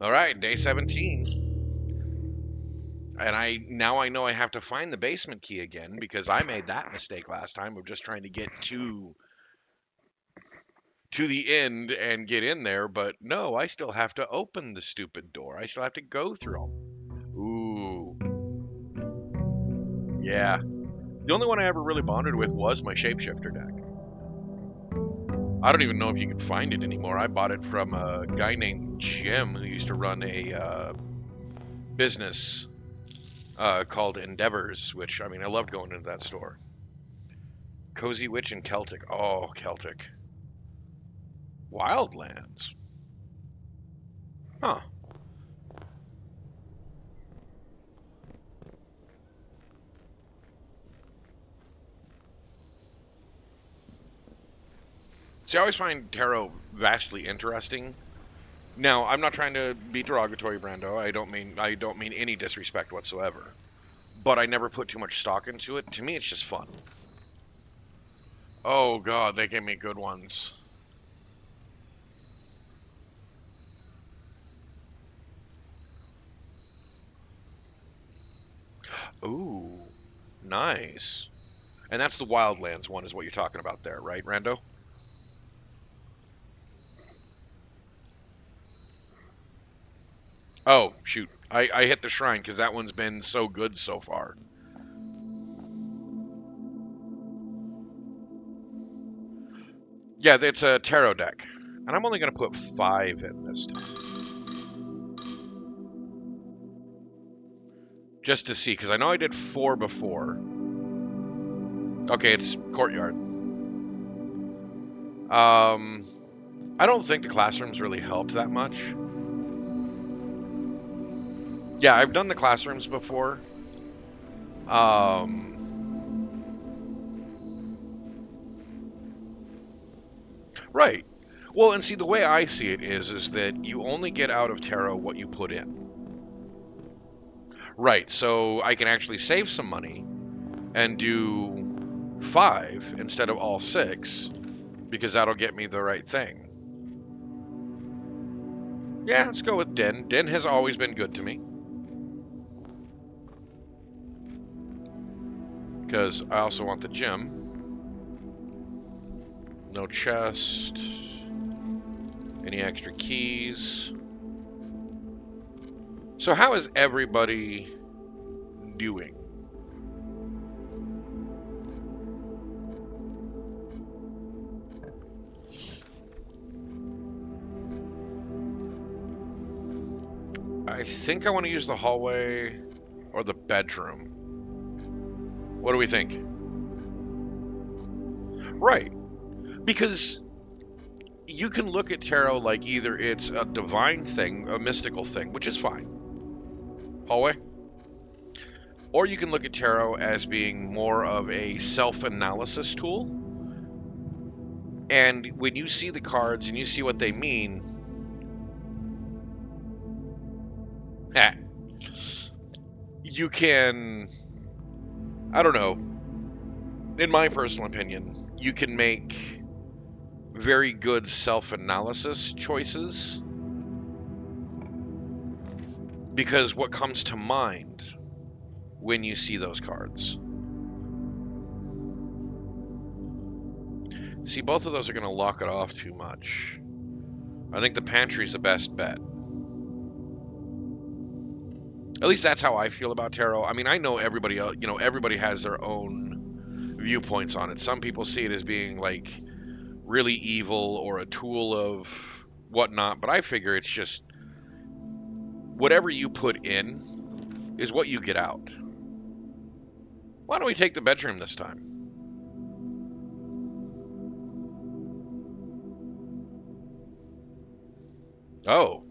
All right, day 17. And I know I have to find the basement key again because I made that mistake last time of just trying to get to the end and get in there, but no, I still have to open the stupid door. I still have to go through them. Ooh, yeah. The only one I ever really bonded with was my shapeshifter deck. I don't even know if you can find it anymore. I bought it from a guy named Jim who used to run a business called Endeavors, which I mean I loved going into that store. Cozy Witch and Celtic. Oh, Celtic. Wildlands. Huh. See, I always find tarot vastly interesting. Now, I'm not trying to be derogatory, Brando. I don't mean any disrespect whatsoever. But I never put too much stock into it. To me, it's just fun. Oh God, they gave me good ones. Ooh, nice. And that's the Wildlands one, is what you're talking about there, right, Rando? Oh, shoot. I hit the shrine because that one's been so good so far. Yeah, it's a tarot deck. And I'm only going to put 5 in this time. Just to see, because I know I did 4 before. Okay, it's Courtyard. Um, I don't think the classrooms really helped that much. Yeah, I've done the classrooms before. Um, right. Well, and see, the way I see it is that you only get out of tarot what you put in. Right. So I can actually save some money and do 5 instead of all 6 because that'll get me the right thing. Yeah, let's go with Din. Din has always been good to me because I also want the gym. No chest. Any extra keys? So how is everybody doing? I think I want to use the hallway or the bedroom. What do we think? Right. Because you can look at tarot like either it's a divine thing, a mystical thing, which is fine. Hallway. Or you can look at tarot as being more of a self analysis tool. And when you see the cards and you see what they mean, eh, you can, I don't know, in my personal opinion, you can make very good self analysis choices because what comes to mind when you see those cards? See, both of those are going to lock it off too much. I think the pantry's the best bet. At least that's how I feel about tarot. I mean, I know everybody else, everybody has their own viewpoints on it. Some people see it as being like really evil or a tool of whatnot, but I figure it's just whatever you put in is what you get out. Why don't we take the bedroom this time? Oh,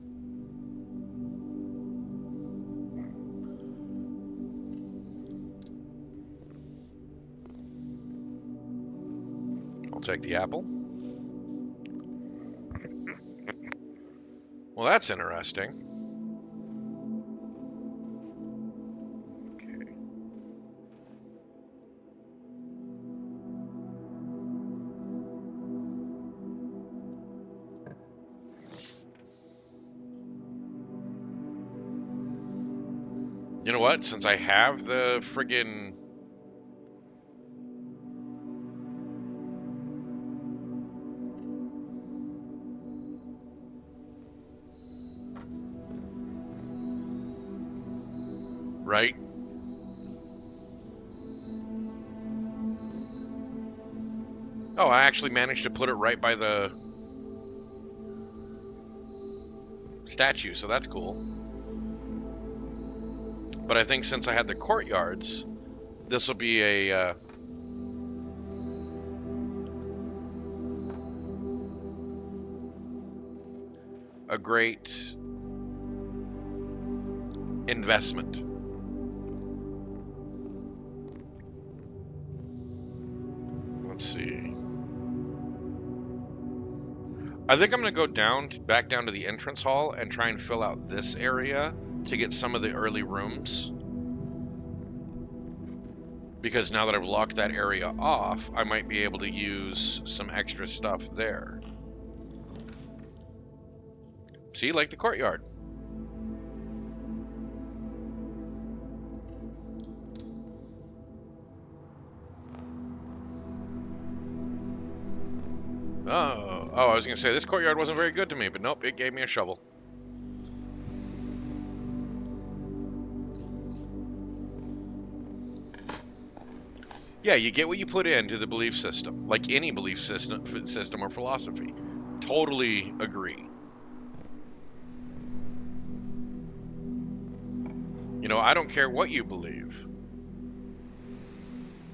I'll take the apple. Well, that's interesting. Okay. You know what? Since I have the friggin' right? Oh, I actually managed to put it right by the statue, so that's cool. But I think since I had the courtyards, this will be a great investment. Let's see. I think I'm gonna go back down to the entrance hall and try and fill out this area to get some of the early rooms. Because now that I've locked that area off, I might be able to use some extra stuff there. See, like the courtyard. Oh, I was gonna say this courtyard wasn't very good to me, but nope, it gave me a shovel. Yeah, you get what you put into the belief system, like any belief system or philosophy. Totally agree. You know, I don't care what you believe,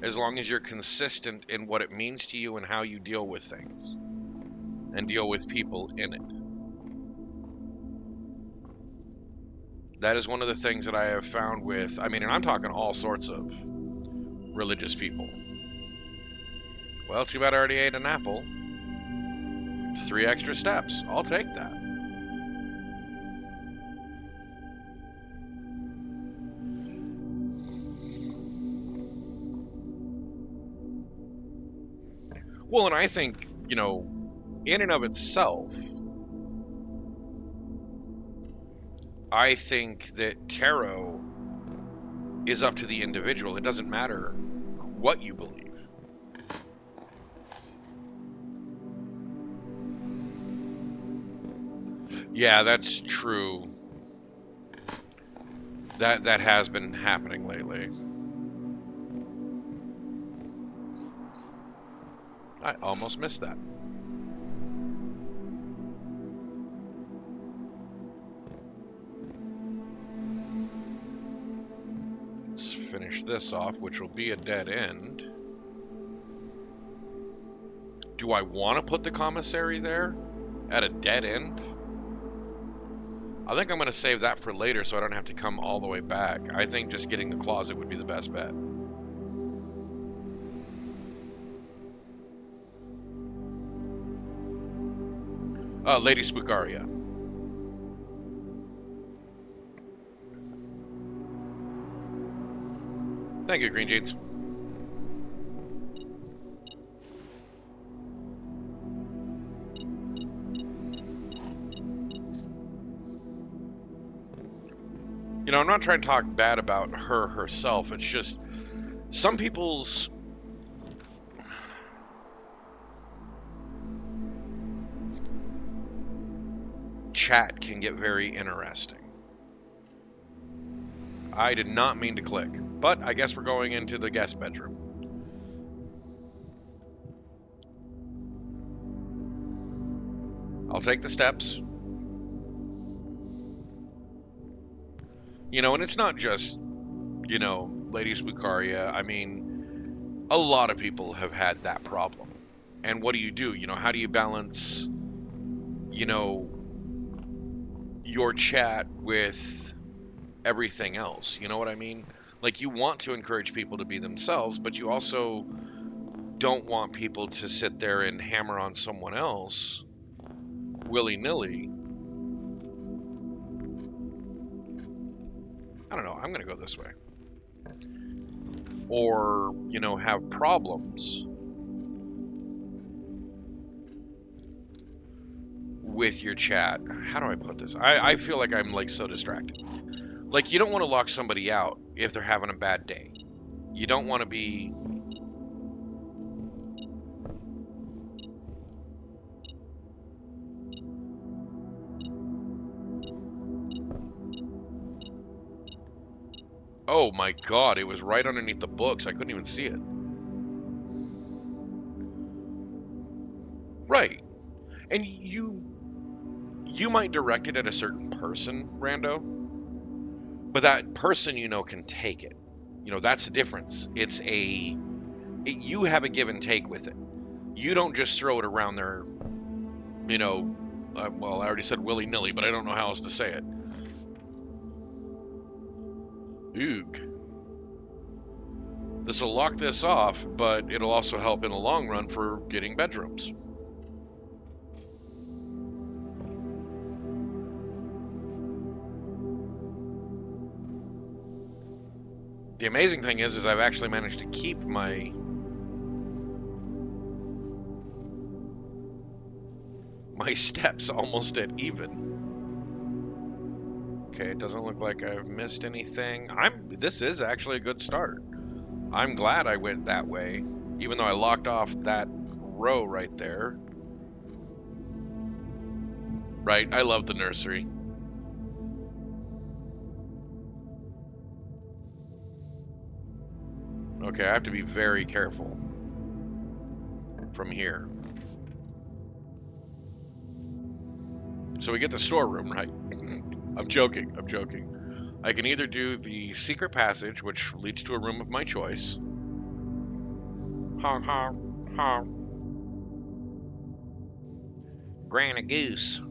as long as you're consistent in what it means to you and how you deal with things and deal with people in it. That is one of the things that I have found with, I mean, and I'm talking all sorts of religious people. Well, too bad I already ate an apple. 3 extra steps. I'll take that. Well, and I think, you know, in and of itself, I think that tarot is up to the individual. It doesn't matter what you believe. Yeah, that's true. That has been happening lately. I almost missed that. Let's finish this off, which will be a dead end. Do I want to put the commissary there at a dead end? I think I'm going to save that for later so I don't have to come all the way back. I think just getting the closet would be the best bet. Lady Spookaria. Thank you, Green Jeans. You know, I'm not trying to talk bad about her herself. It's just some people's chat can get very interesting. I did not mean to click, but I guess we're going into the guest bedroom. I'll take the steps. You know, and it's not just, you know, Lady Spookaria. I mean, a lot of people have had that problem. And what do? You know, how do you balance, you know, your chat with everything else? You know what I mean? Like, you want to encourage people to be themselves, but you also don't want people to sit there and hammer on someone else willy-nilly. I don't know, I'm gonna go this way. Or, you know, have problems with your chat. How do I put this? I feel like I'm like so distracted. Like, you don't want to lock somebody out if they're having a bad day. You don't want to be... Oh my god, it was right underneath the books. I couldn't even see it. Right. And you might direct it at a certain person, Rando, but that person, can take it. That's the difference. You have a give and take with it. You don't just throw it around there, well, I already said willy-nilly, but I don't know how else to say it. Oog. This will lock this off, but it'll also help in the long run for getting bedrooms. The amazing thing is I've actually managed to keep my steps almost at even. Okay, it doesn't look like I've missed anything. This is actually a good start. I'm glad I went that way, even though I locked off that row right there. Right, I love the nursery. Okay, I have to be very careful from here. So we get the storeroom, right? I'm joking. I can either do the secret passage, which leads to a room of my choice. Honk, honk, honk. Granny Goose.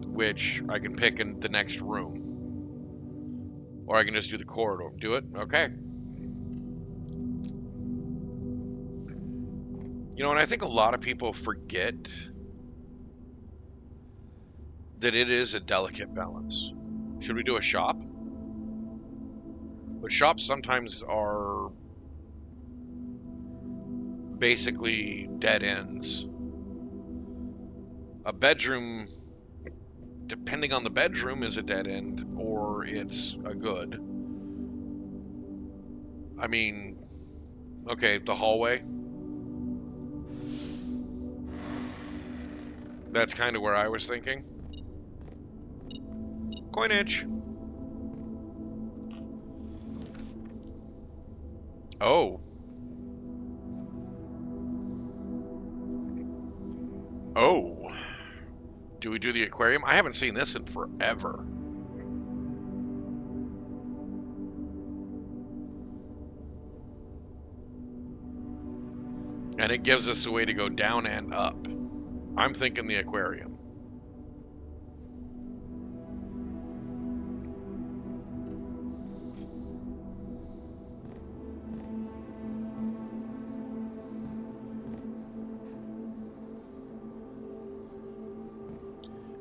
Which I can pick in the next room. Or I can just do the corridor. Do it? Okay. And I think a lot of people forget that it is a delicate balance. Should we do a shop? But shops sometimes are basically dead ends. A bedroom, depending on the bedroom, is a dead end or it's a good. I mean, okay, the hallway. That's kind of where I was thinking. Coinage. Oh. Oh. Do we do the aquarium? I haven't seen this in forever. And it gives us a way to go down and up. I'm thinking the aquarium.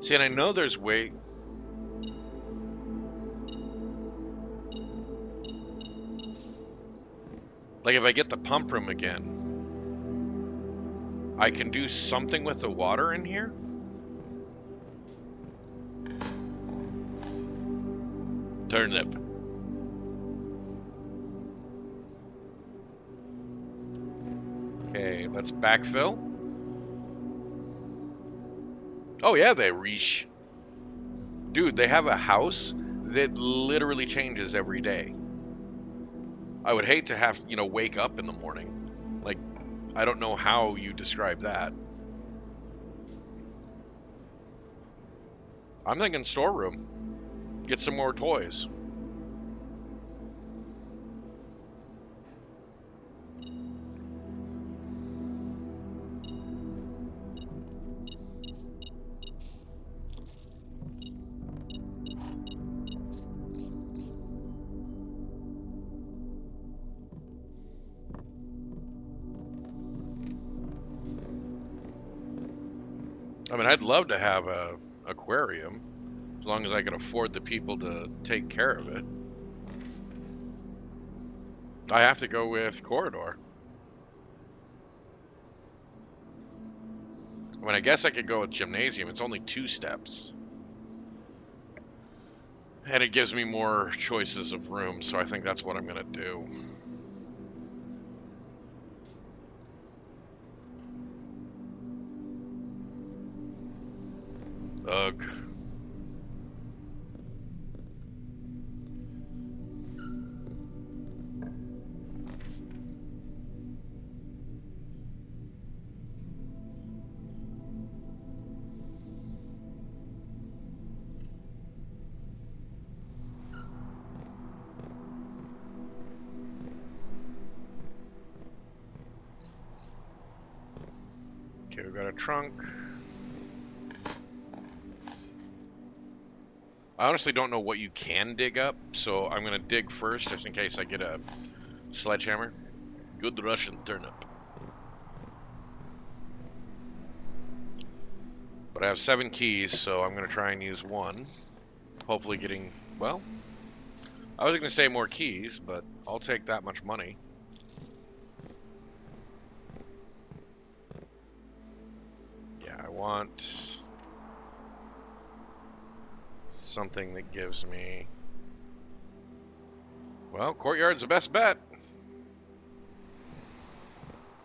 See, and I know there's way... Like, if I get the pump room again, I can do something with the water in here? Turnip. Okay, let's backfill. Oh yeah, they reach. Dude, they have a house that literally changes every day. I would hate to have, wake up in the morning. Like, I don't know how you describe that. I'm thinking storeroom. Get some more toys. I mean, I'd love to have a aquarium, as long as I can afford the people to take care of it. I have to go with corridor. I mean, I guess I could go with gymnasium. It's only 2 steps. And it gives me more choices of rooms, so I think that's what I'm gonna do. Ugh. Okay, we've got a trunk. I honestly don't know what you can dig up, so I'm gonna dig first just in case I get a sledgehammer. Good Russian turnip. But I have 7 keys, so I'm gonna try and use one. Hopefully getting, well, I was gonna say more keys, but I'll take that much money. Yeah, I want something that gives me, well, courtyard's the best bet.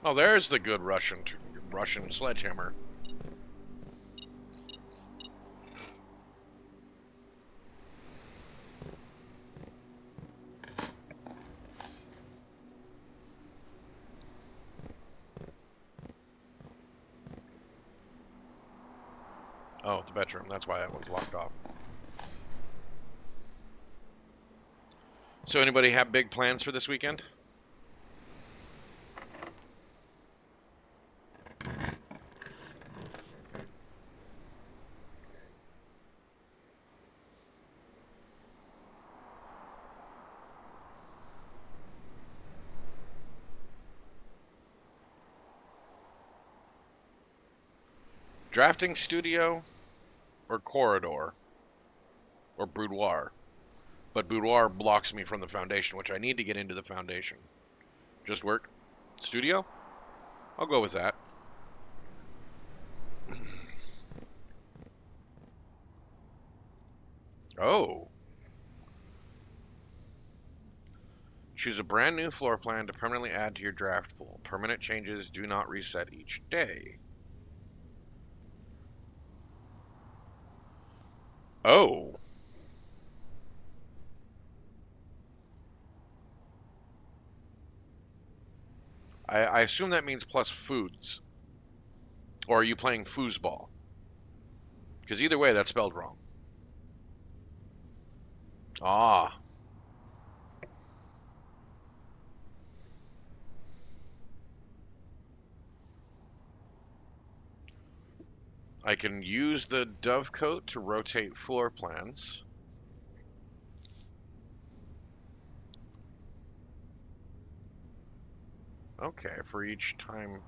Oh, there's the good Russian sledgehammer. Oh, the bedroom. That's why that one's locked off. So anybody have big plans for this weekend? Drafting studio or corridor or boudoir? But boudoir blocks me from the foundation, which I need to get into the foundation. Just work. Studio? I'll go with that. Oh. Choose a brand new floor plan to permanently add to your draft pool. Permanent changes do not reset each day. Oh. I assume that means plus foods. Or are you playing foosball? Because either way, that's spelled wrong. Ah. I can use the dovecote to rotate floor plans. Okay, for each time.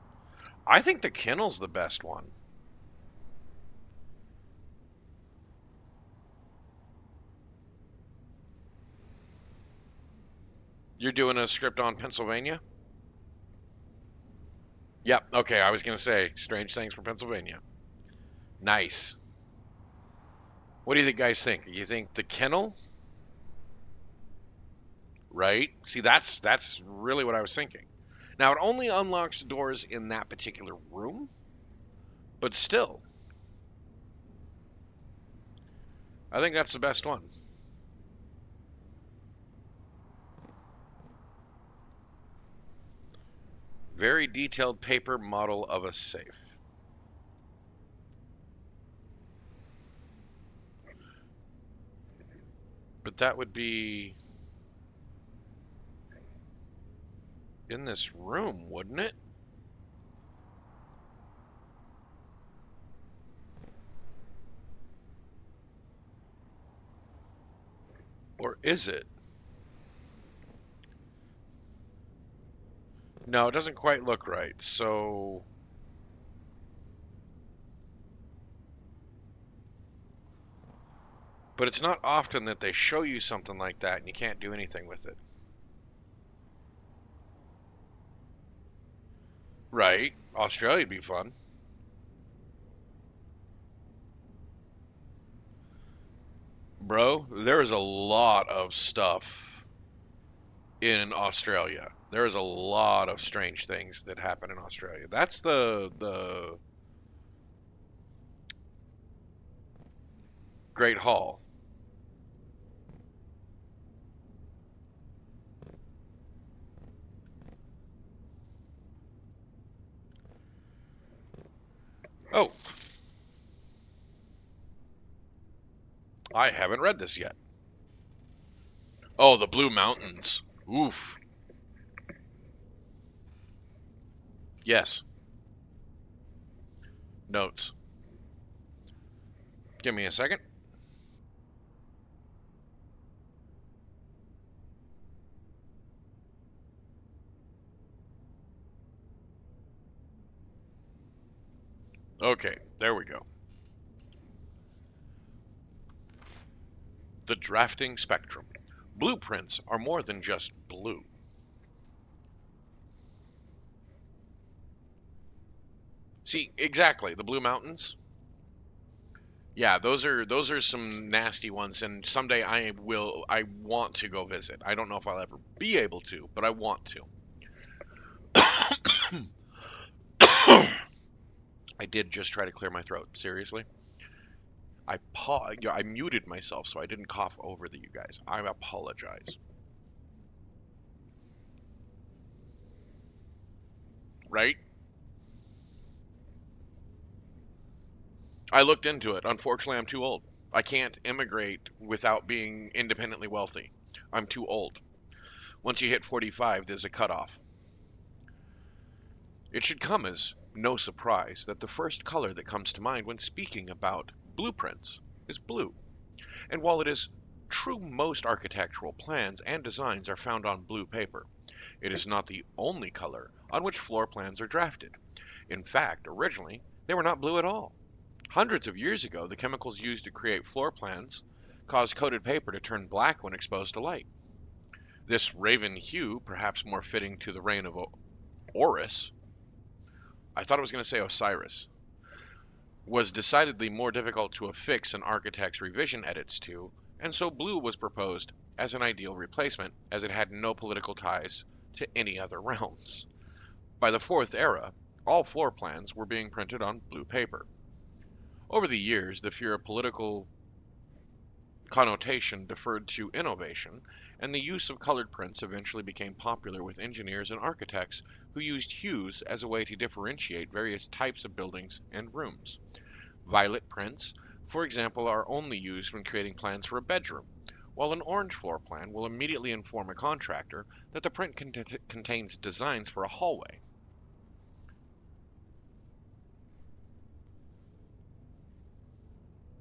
I think the kennel's the best one. You're doing a script on Pennsylvania? Yep. Okay, I was gonna say strange things from Pennsylvania. Nice. What do you guys think? You think the kennel, right? See, that's really what I was thinking. Now it only unlocks doors in that particular room, but still, I think that's the best one. Very detailed paper model of a safe. But that would be in this room, wouldn't it? Or is it? No, it doesn't quite look right. So, but it's not often that they show you something like that and you can't do anything with it. Right. Australia'd be fun. Bro, there is a lot of stuff in Australia. There is a lot of strange things that happen in Australia. That's the Great Hall. Oh, I haven't read this yet. Oh, the Blue Mountains. Oof. Yes. Notes. Give me a second. Okay, there we go. The drafting spectrum. Blueprints are more than just blue. See, exactly, the Blue Mountains. Yeah, those are some nasty ones, and someday I want to go visit. I don't know if I'll ever be able to, but I want to. I did just try to clear my throat. Seriously, I muted myself so I didn't cough over you guys. I apologize. Right? I looked into it. Unfortunately, I'm too old. I can't immigrate without being independently wealthy. I'm too old. Once you hit 45, there's a cutoff. It should come as no surprise that the first color that comes to mind when speaking about blueprints is blue. And while it is true most architectural plans and designs are found on blue paper, it is not the only color on which floor plans are drafted. In fact, originally, they were not blue at all. Hundreds of years ago, the chemicals used to create floor plans caused coated paper to turn black when exposed to light. This raven hue, perhaps more fitting to the reign of Horus, I thought I was going to say Osiris, was decidedly more difficult to affix an architect's revision edits to, and so blue was proposed as an ideal replacement, as it had no political ties to any other realms. By the Fourth Era, all floor plans were being printed on blue paper. Over the years, the fear of political connotation deferred to innovation, and the use of colored prints eventually became popular with engineers and architects who used hues as a way to differentiate various types of buildings and rooms. Violet prints, for example, are only used when creating plans for a bedroom, while an orange floor plan will immediately inform a contractor that the print contains designs for a hallway.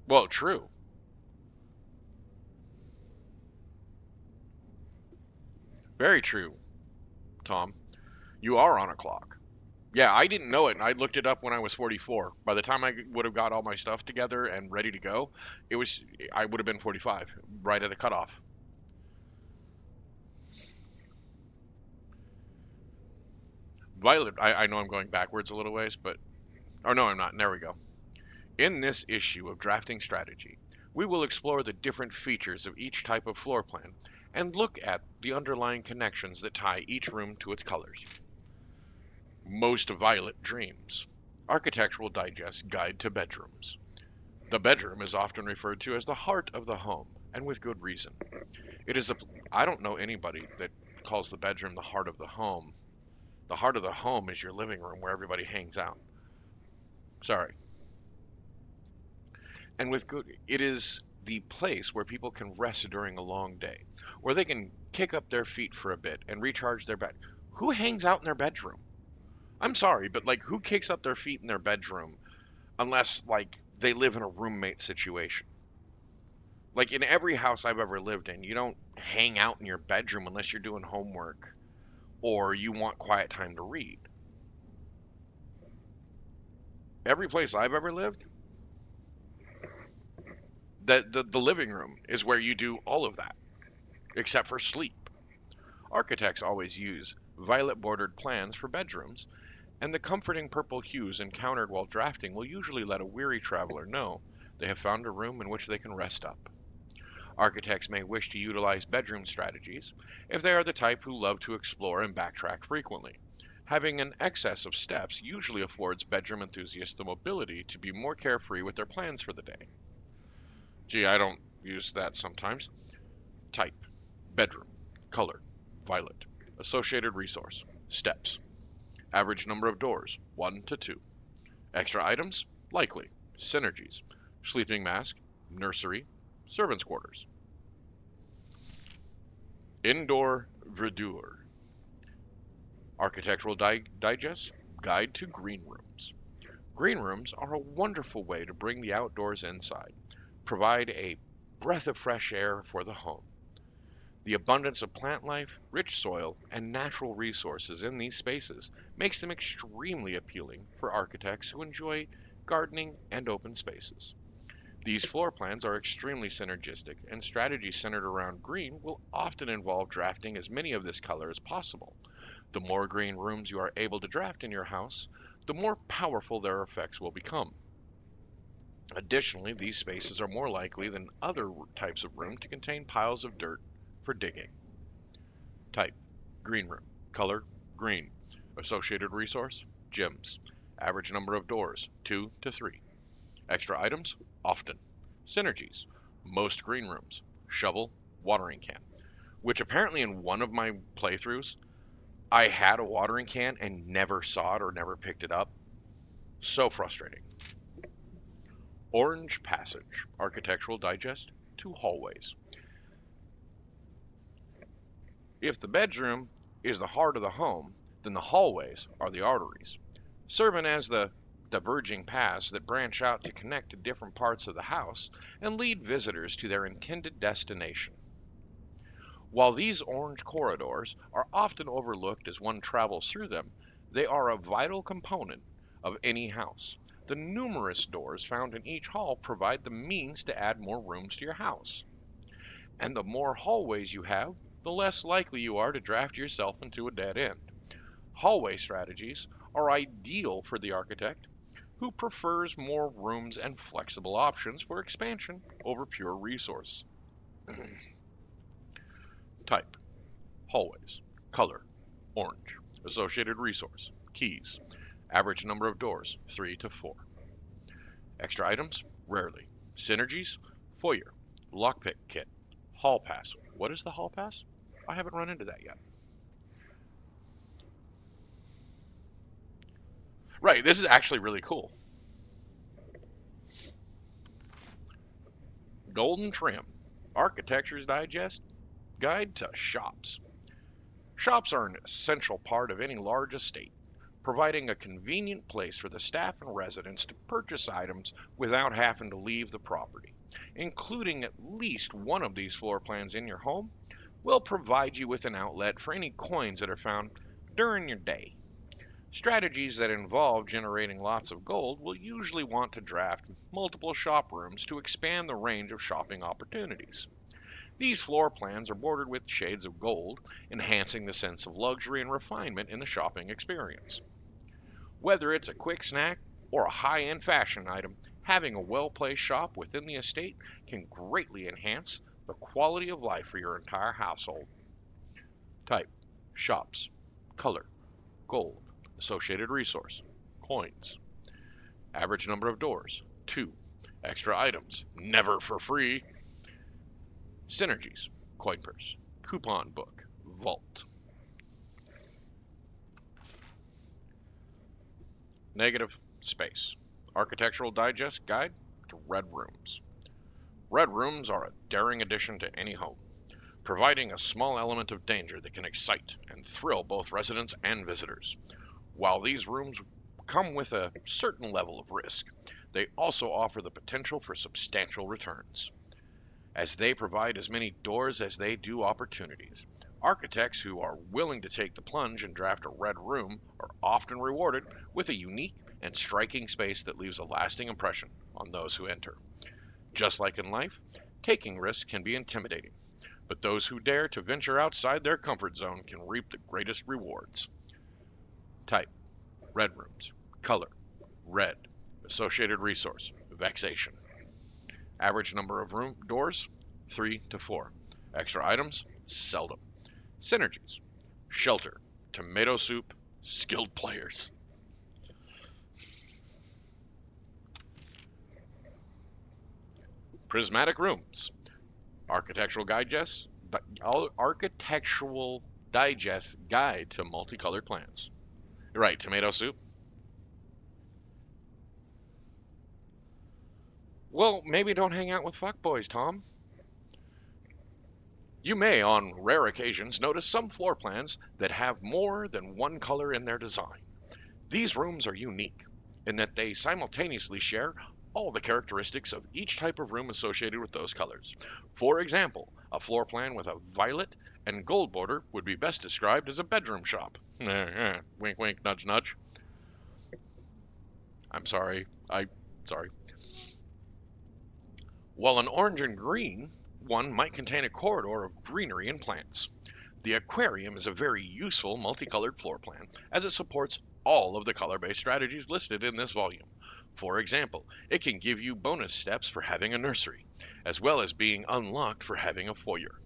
Well, true. Very true, Tom. You are on a clock. Yeah, I didn't know it, and I looked it up when I was 44. By the time I would have got all my stuff together and ready to go, it was I would have been 45, right at the cutoff. Violet, I know I'm going backwards a little ways, but oh no, I'm not. And there we go. In this issue of drafting strategy, we will explore the different features of each type of floor plan and look at the underlying connections that tie each room to its colors. Most Violet Dreams. Architectural Digest Guide to Bedrooms. The bedroom is often referred to as the heart of the home, and with good reason. It is a I don't know anybody that calls the bedroom the heart of the home. The heart of the home is your living room where everybody hangs out. Sorry. And with good it is the place where people can rest during a long day, where they can kick up their feet for a bit and recharge their bed. Who hangs out in their bedroom? I'm sorry, but like who kicks up their feet in their bedroom unless like they live in a roommate situation? Like in every house I've ever lived in, you don't hang out in your bedroom unless you're doing homework or you want quiet time to read. Every place I've ever lived, the living room is where you do all of that, except for sleep. Architects always use violet bordered plans for bedrooms, and the comforting purple hues encountered while drafting will usually let a weary traveler know they have found a room in which they can rest up. Architects may wish to utilize bedroom strategies if they are the type who love to explore and backtrack frequently. Having an excess of steps usually affords bedroom enthusiasts the mobility to be more carefree with their plans for the day. Gee, I don't use that sometimes. Type, bedroom, color, violet. Associated resource, steps. Average number of doors, 1 to 2. Extra items, likely. Synergies, sleeping mask, nursery, servants' quarters. Indoor verdure. Architectural Digest Guide to Green Rooms. Green rooms are a wonderful way to bring the outdoors inside, provide a breath of fresh air for the home. The abundance of plant life, rich soil, and natural resources in these spaces makes them extremely appealing for architects who enjoy gardening and open spaces. These floor plans are extremely synergistic, and strategies centered around green will often involve drafting as many of this color as possible. The more green rooms you are able to draft in your house, the more powerful their effects will become. Additionally, these spaces are more likely than other types of room to contain piles of dirt for digging. Type, green room. Color, green. Associated resource, gyms. Average number of doors, 2 to 3. Extra items, often. Synergies, most green rooms. Shovel, watering can. Which apparently in one of my playthroughs, I had a watering can and never saw it or never picked it up. So frustrating. Orange Passage, Architectural Digest, 2 hallways. If the bedroom is the heart of the home, then the hallways are the arteries, serving as the diverging paths that branch out to connect to different parts of the house and lead visitors to their intended destination. While these orange corridors are often overlooked as one travels through them, they are a vital component of any house. The numerous doors found in each hall provide the means to add more rooms to your house. And the more hallways you have, the less likely you are to draft yourself into a dead end. Hallway strategies are ideal for the architect who prefers more rooms and flexible options for expansion over pure resource. Type, hallways. Color, orange. Associated resource, keys. Average number of doors, 3 to 4. Extra items, rarely. Synergies, foyer. Lockpick kit. Hall pass. What is the hall pass? I haven't run into that yet. Right, this is actually really cool. Golden Trim, Architecture's Digest Guide to Shops. Shops are an essential part of any large estate, providing a convenient place for the staff and residents to purchase items without having to leave the property. Including at least one of these floor plans in your home will provide you with an outlet for any coins that are found during your day. Strategies that involve generating lots of gold will usually want to draft multiple shop rooms to expand the range of shopping opportunities. These floor plans are bordered with shades of gold, enhancing the sense of luxury and refinement in the shopping experience. Whether it's a quick snack or a high end fashion item, having a well placed shop within the estate can greatly enhance the quality of life for your entire household. Type, shops. Color, gold. Associated resource, coins. Average number of doors, 2. Extra items, never for free. Synergies, coin purse, coupon book, vault. Negative space. Architectural Digest Guide to Red Rooms. Red rooms are a daring addition to any home, providing a small element of danger that can excite and thrill both residents and visitors. While these rooms come with a certain level of risk, they also offer the potential for substantial returns, as they provide as many doors as they do opportunities. Architects who are willing to take the plunge and draft a red room are often rewarded with a unique and striking space that leaves a lasting impression on those who enter. Just like in life, taking risks can be intimidating, but those who dare to venture outside their comfort zone can reap the greatest rewards. Type, red rooms. Color, red. Associated resource, vexation. Average number of room doors, 3 to 4. Extra items? Seldom. Synergies. Shelter. Tomato soup. Skilled players. Prismatic rooms. Architectural Digest. Architectural Digest Guide to Multicolored Plants. You're right, tomato soup. Well, maybe don't hang out with fuckboys, Tom. You may, on rare occasions, notice some floor plans that have more than one color in their design. These rooms are unique in that they simultaneously share all the characteristics of each type of room associated with those colors. For example, a floor plan with a violet and gold border would be best described as a bedroom shop. Wink, wink, nudge, nudge. I'm sorry. Sorry. While an orange and green one might contain a corridor of greenery and plants. The aquarium is a very useful multicolored floor plan as it supports all of the color-based strategies listed in this volume. For example, it can give you bonus steps for having a nursery, as well as being unlocked for having a foyer.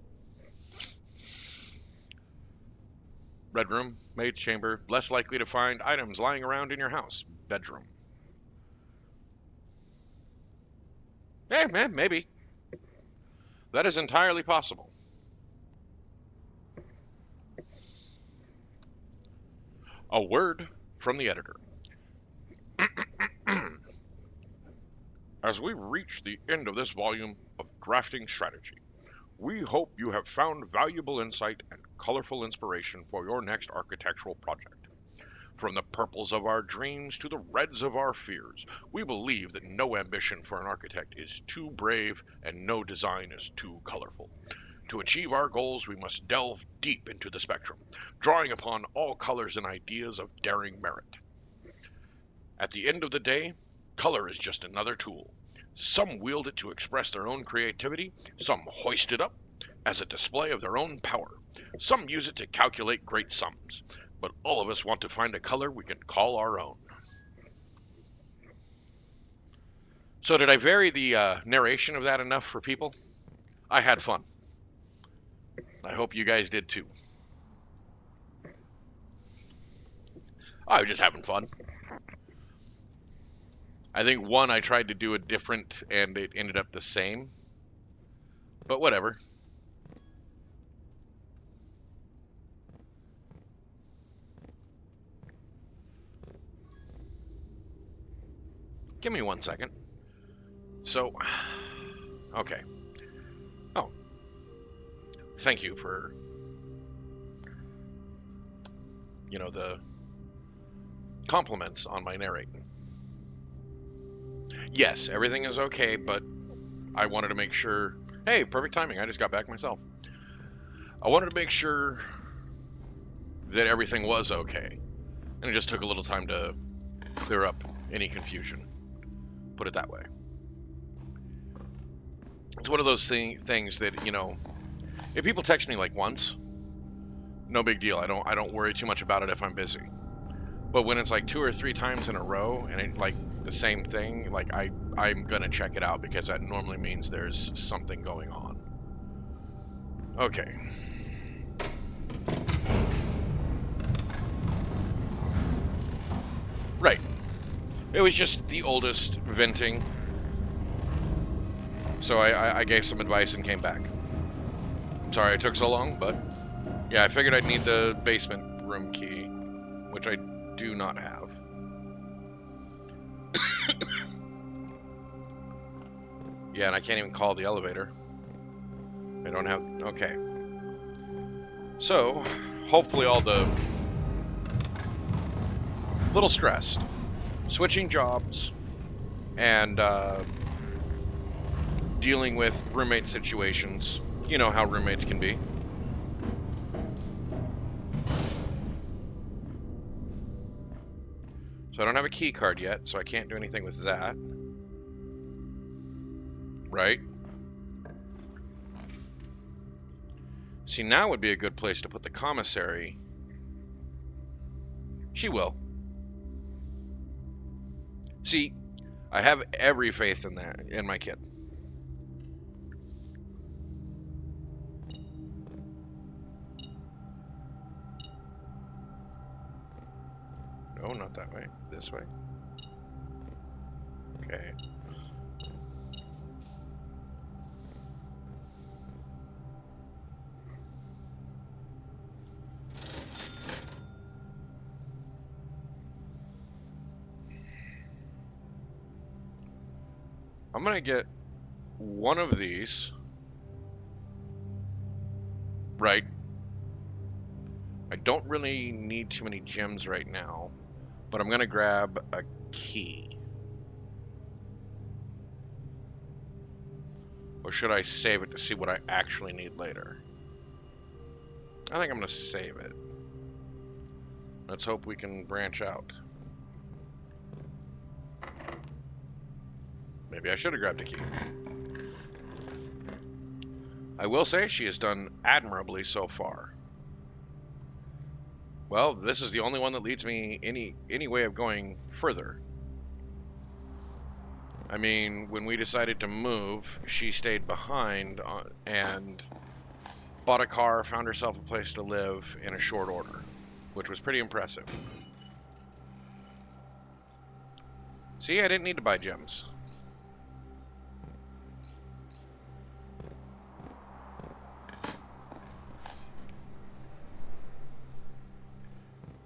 Red room, maid's chamber, less likely to find items lying around in your house. Bedroom. Maybe. That is entirely possible. A word from the editor. As we reach the end of this volume of Drafting Strategy, we hope you have found valuable insight and colorful inspiration for your next architectural project. From the purples of our dreams to the reds of our fears, we believe that no ambition for an architect is too brave and no design is too colorful. To achieve our goals, we must delve deep into the spectrum, drawing upon all colors and ideas of daring merit. At the end of the day, color is just another tool. Some wield it to express their own creativity, some hoist it up as a display of their own power, some use it to calculate great sums, but all of us want to find a color we can call our own. So, did I vary the narration of that enough for people? I had fun. I hope you guys did too. I was just having fun. I think one I tried to do it different and it ended up the same. But whatever. Give me 1 second. So, okay. Oh, thank you for, the compliments on my narrating. Yes, everything is okay, but I wanted to make sure. Hey, perfect timing. I just got back myself. I wanted to make sure that everything was okay. And it just took a little time to clear up any confusion. Put it that way. It's one of those things that, if people text me like once, no big deal. I don't worry too much about it if I'm busy. But when it's like 2 or 3 times in a row and it like the same thing, like I'm gonna check it out because that normally means there's something going on. Okay. Right. It was just the oldest venting. So I gave some advice and came back. I'm sorry it took so long, but yeah, I figured I'd need the basement room key, which I do not have. Yeah, and I can't even call the elevator. I don't have... Okay. So, hopefully all the... Little stressed. Switching jobs and dealing with roommate situations. You know how roommates can be. So I don't have a key card yet, so I can't do anything with that. Right? See, now would be a good place to put the commissary. She will. See, I have every faith in that, in my kid. Oh, not that way. This way. Okay. I'm gonna get one of these. Right. I don't really need too many gems right now, but I'm gonna grab a key. Or should I save it to see what I actually need later? I think I'm gonna save it. Let's hope we can branch out. Maybe I should have grabbed a key. I will say she has done admirably so far. Well, this is the only one that leads me any way of going further. I mean, when we decided to move, she stayed behind and bought a car, found herself a place to live in a short order, which was pretty impressive. See, I didn't need to buy gems.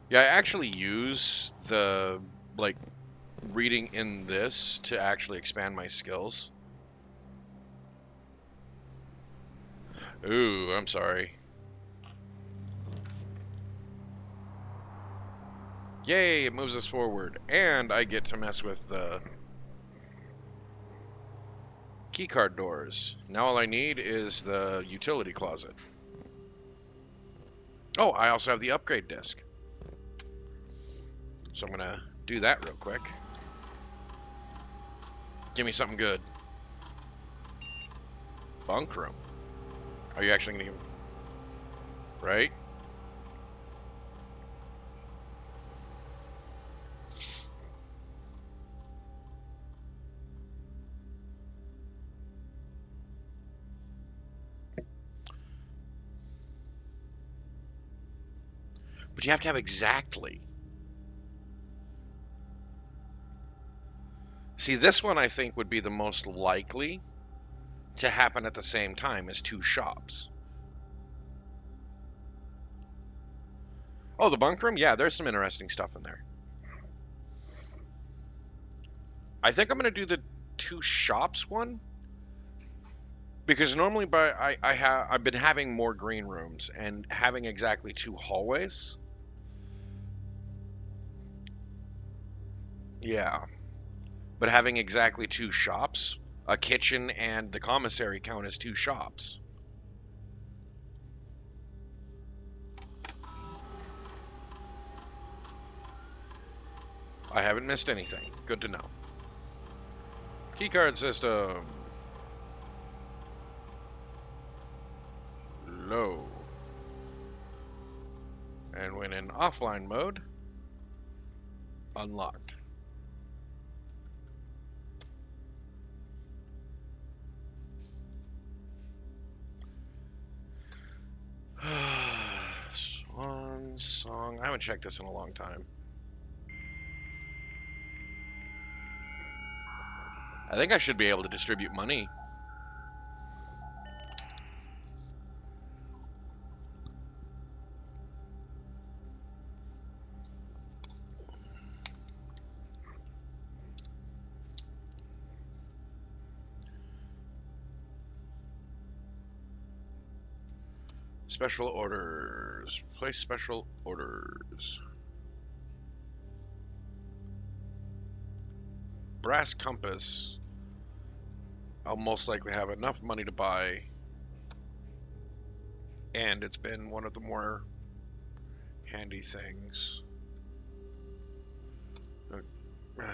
Yeah, I actually use the, like, reading in this to actually expand my skills. Ooh, I'm sorry. Yay, it moves us forward. And I get to mess with the keycard doors. Now all I need is the utility closet. Oh, I also have the upgrade disc. So I'm gonna do that real quick. Give me something good. Bunk room. Are you actually gonna give... Right? But you have to have exactly. See, this one I think would be the most likely to happen at the same time as two shops. Oh, the bunk room? Yeah, there's some interesting stuff in there. I think I'm going to do the two shops one. Because normally I've been having more green rooms and having exactly two hallways. Yeah. But having exactly two shops, a kitchen and the commissary count as two shops. I haven't missed anything. Good to know. Keycard system. Low. And when in offline mode, unlocked. Swan song. I haven't checked this in a long time. I think I should be able to distribute money. Special orders. Place special orders. Brass compass. I'll most likely have enough money to buy. And it's been one of the more handy things. I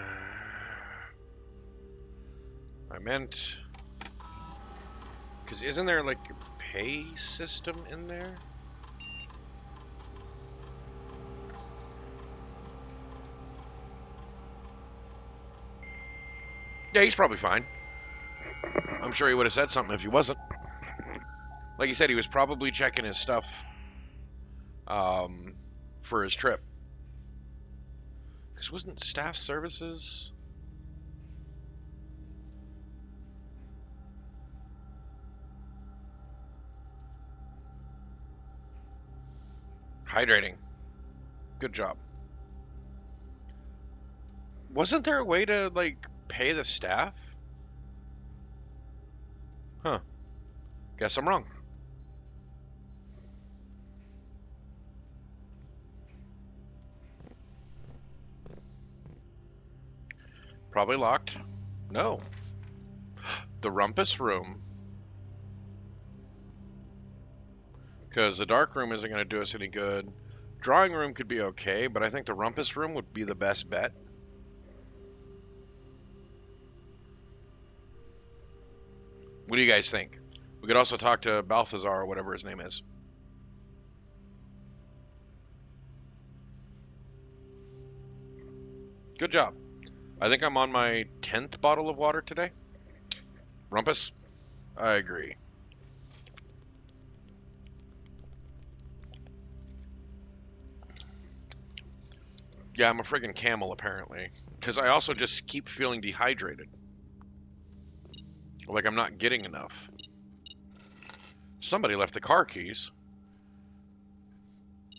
meant... Because isn't there like a pay system in there? Yeah, he's probably fine. I'm sure he would have said something if he wasn't. Like he said, he was probably checking his stuff for his trip. Because wasn't staff services? Hydrating. Good job. Wasn't there a way to, like, pay the staff? Huh. Guess I'm wrong. Probably locked. No. The rumpus room. Because the dark room isn't going to do us any good. Drawing room could be okay, but I think the rumpus room would be the best bet. What do you guys think? We could also talk to Balthazar or whatever his name is. Good job. I think I'm on my 10th bottle of water today. Rumpus? I agree. Yeah, I'm a friggin' camel, apparently. Because I also just keep feeling dehydrated. Like I'm not getting enough. Somebody left the car keys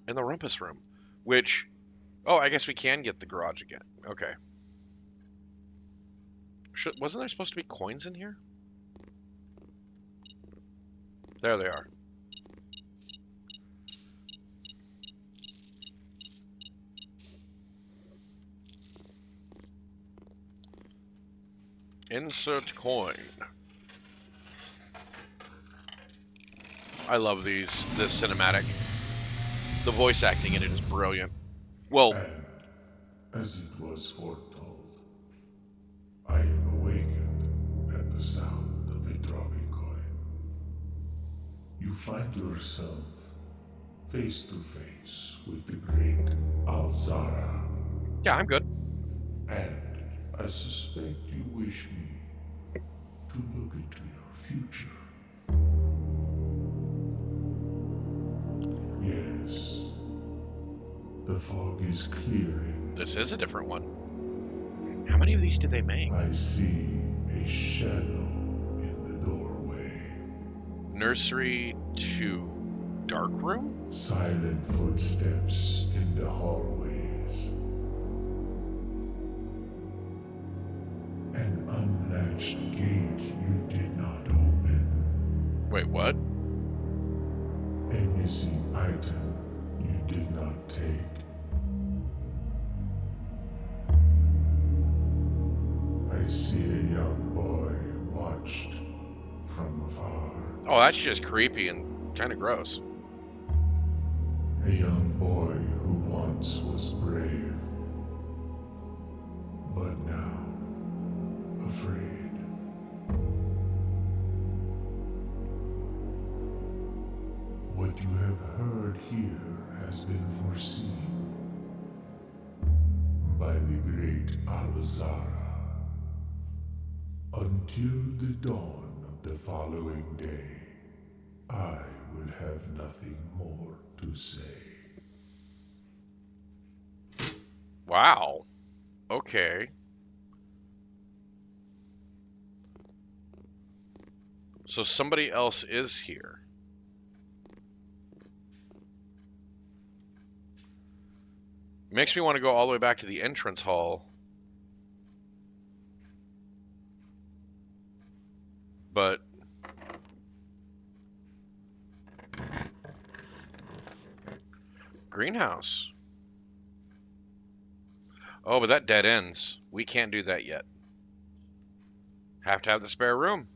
in the rumpus room. Which, oh, I guess we can get the garage again. Okay. Wasn't there supposed to be coins in here? There they are. Insert coin. I love this cinematic. The voice acting in it is brilliant. Well, And, as it was foretold, I am awakened at the sound of a dropping coin. You find yourself face to face with the great Alzara, yeah, I'm good. and I suspect you wish me to look into your future. Yes, the fog is clearing. This is a different one. How many of these did they make? I see a shadow in the doorway. Nursery to dark room? Silent footsteps in the hallways. An unlatched gate you did not open. Wait, what? A missing item you did not take. I see a young boy watched from afar. Oh, that's just creepy and kind of gross. A young boy who once was brave, but now afraid. What you have heard here has been foreseen by the great Alzara. Until the dawn of the following day, I will have nothing more to say. Wow. Okay. So somebody else is here. Makes me want to go all the way back to the entrance hall. But greenhouse. Oh, but that dead ends. We can't do that yet. Have to have the spare room.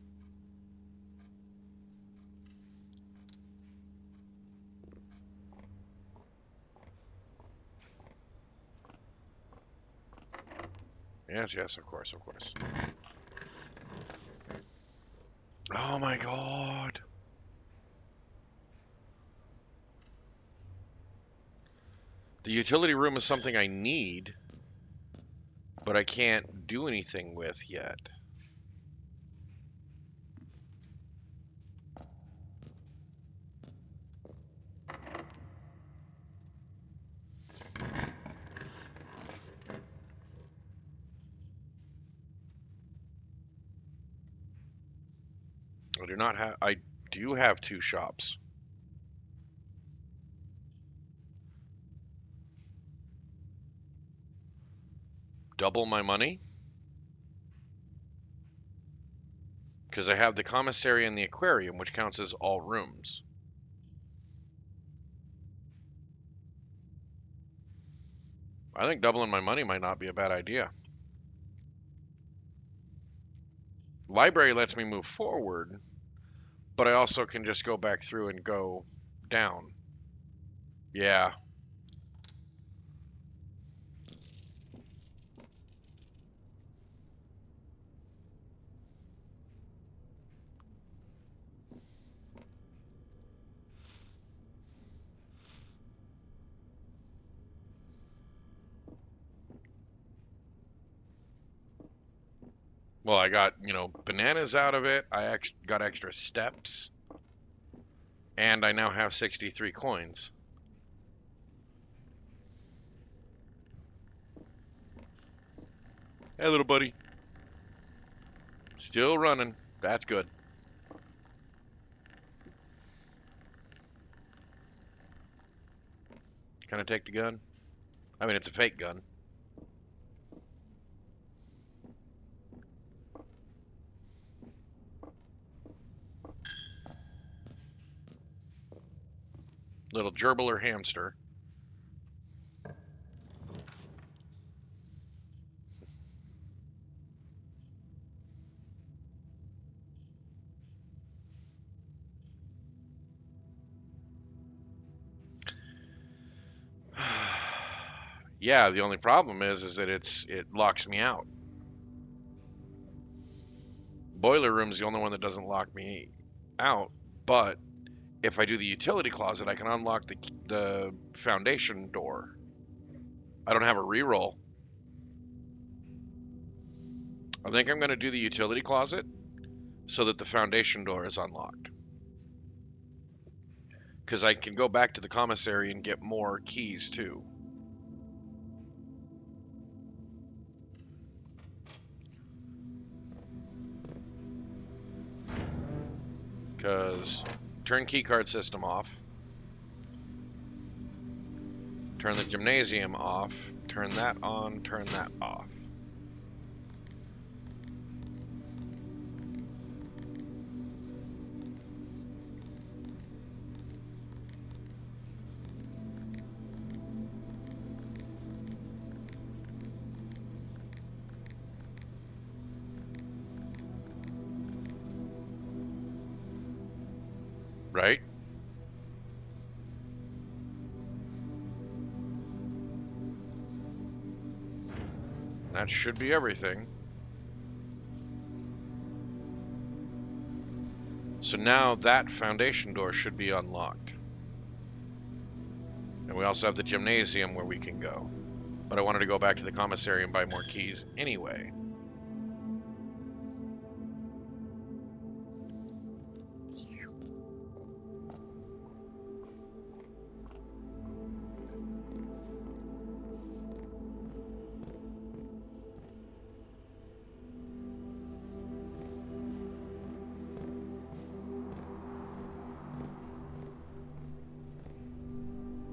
Yes, yes, of course, of course. Oh my god. The utility room is something I need, but I can't do anything with yet. I do not have. I do have 2 shops. Double my money? Because I have the commissary and the aquarium, which counts as all rooms. I think doubling my money might not be a bad idea. Library lets me move forward, but I also can just go back through and go down. Yeah. Well, I got, bananas out of it. I got extra steps. And I now have 63 coins. Hey, little buddy. Still running. That's good. Can I take the gun? I mean, it's a fake gun. Little gerbil or hamster. Yeah, the only problem is that it locks me out. Boiler room's the only one that doesn't lock me out, but if I do the utility closet, I can unlock the foundation door. I don't have a reroll. I think I'm going to do the utility closet so that the foundation door is unlocked. Because I can go back to the commissary and get more keys too. Because turn key card system off. Turn the gymnasium off. Turn that on. Turn that off. Right? That should be everything. So now that foundation door should be unlocked. And we also have the gymnasium where we can go. But I wanted to go back to the commissary and buy more keys anyway.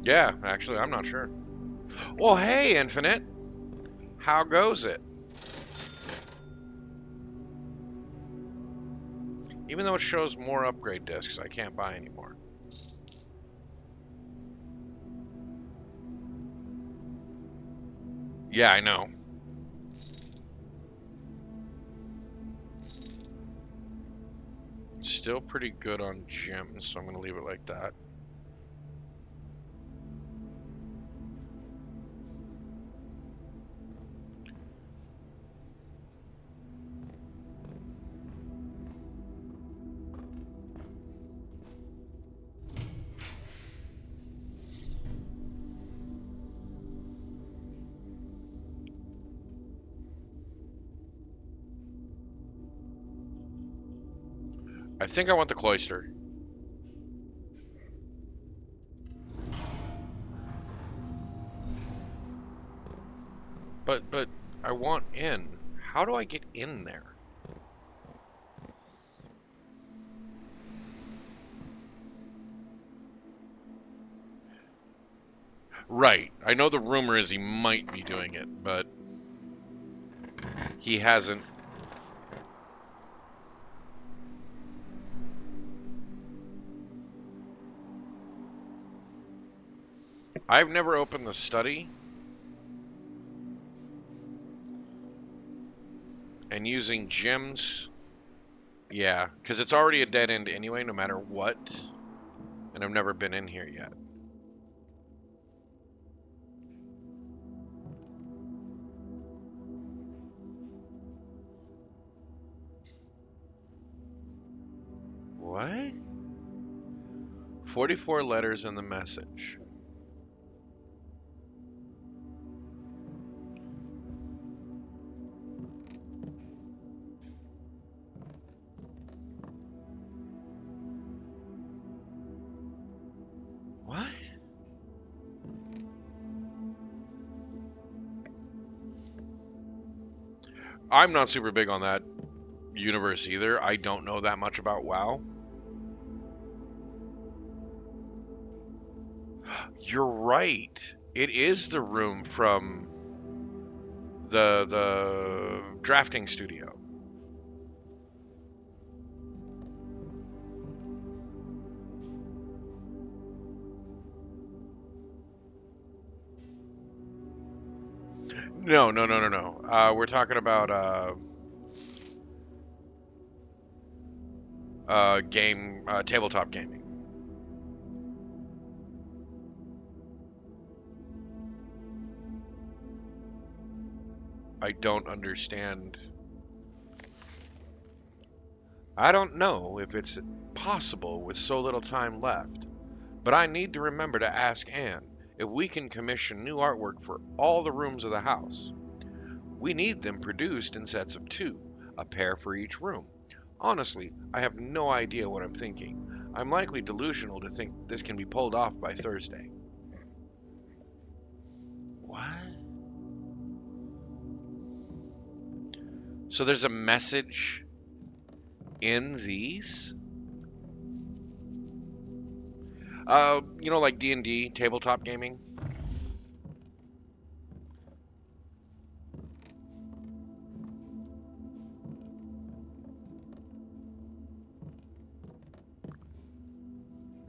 Yeah, actually, I'm not sure. Well, hey, Infinite. How goes it? Even though it shows more upgrade discs, I can't buy anymore. Yeah, I know. Still pretty good on gems, so I'm going to leave it like that. I think I want the cloister. But I want in. How do I get in there? Right. I know the rumor is he might be doing it, but he hasn't. I've never opened the study, and using gems, yeah, because it's already a dead end anyway, no matter what, and I've never been in here yet. What? 44 letters in the message. What? I'm not super big on that universe either. I don't know that much about WoW. You're right. It is the room from the drafting studio. No, no, no, no, no. We're talking about tabletop gaming. I don't understand. I don't know if it's possible with so little time left, but I need to remember to ask Anne if we can commission new artwork for all the rooms of the house. We need them produced in sets of two, a pair for each room. Honestly, I have no idea what I'm thinking. I'm likely delusional to think this can be pulled off by Thursday. What? So there's a message in these? Like D&D, tabletop gaming?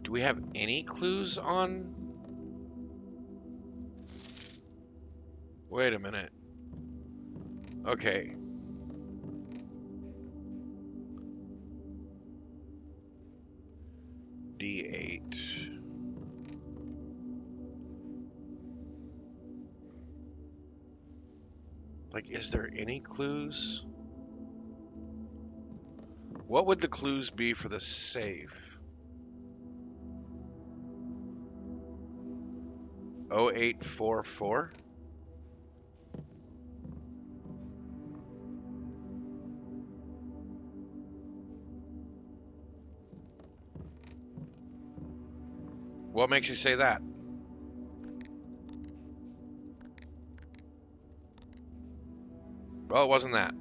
Do we have any clues on? Wait a minute. Okay. D8. Like, is there any clues? What would the clues be for the safe? 0844? What makes you say that? Well, it wasn't that.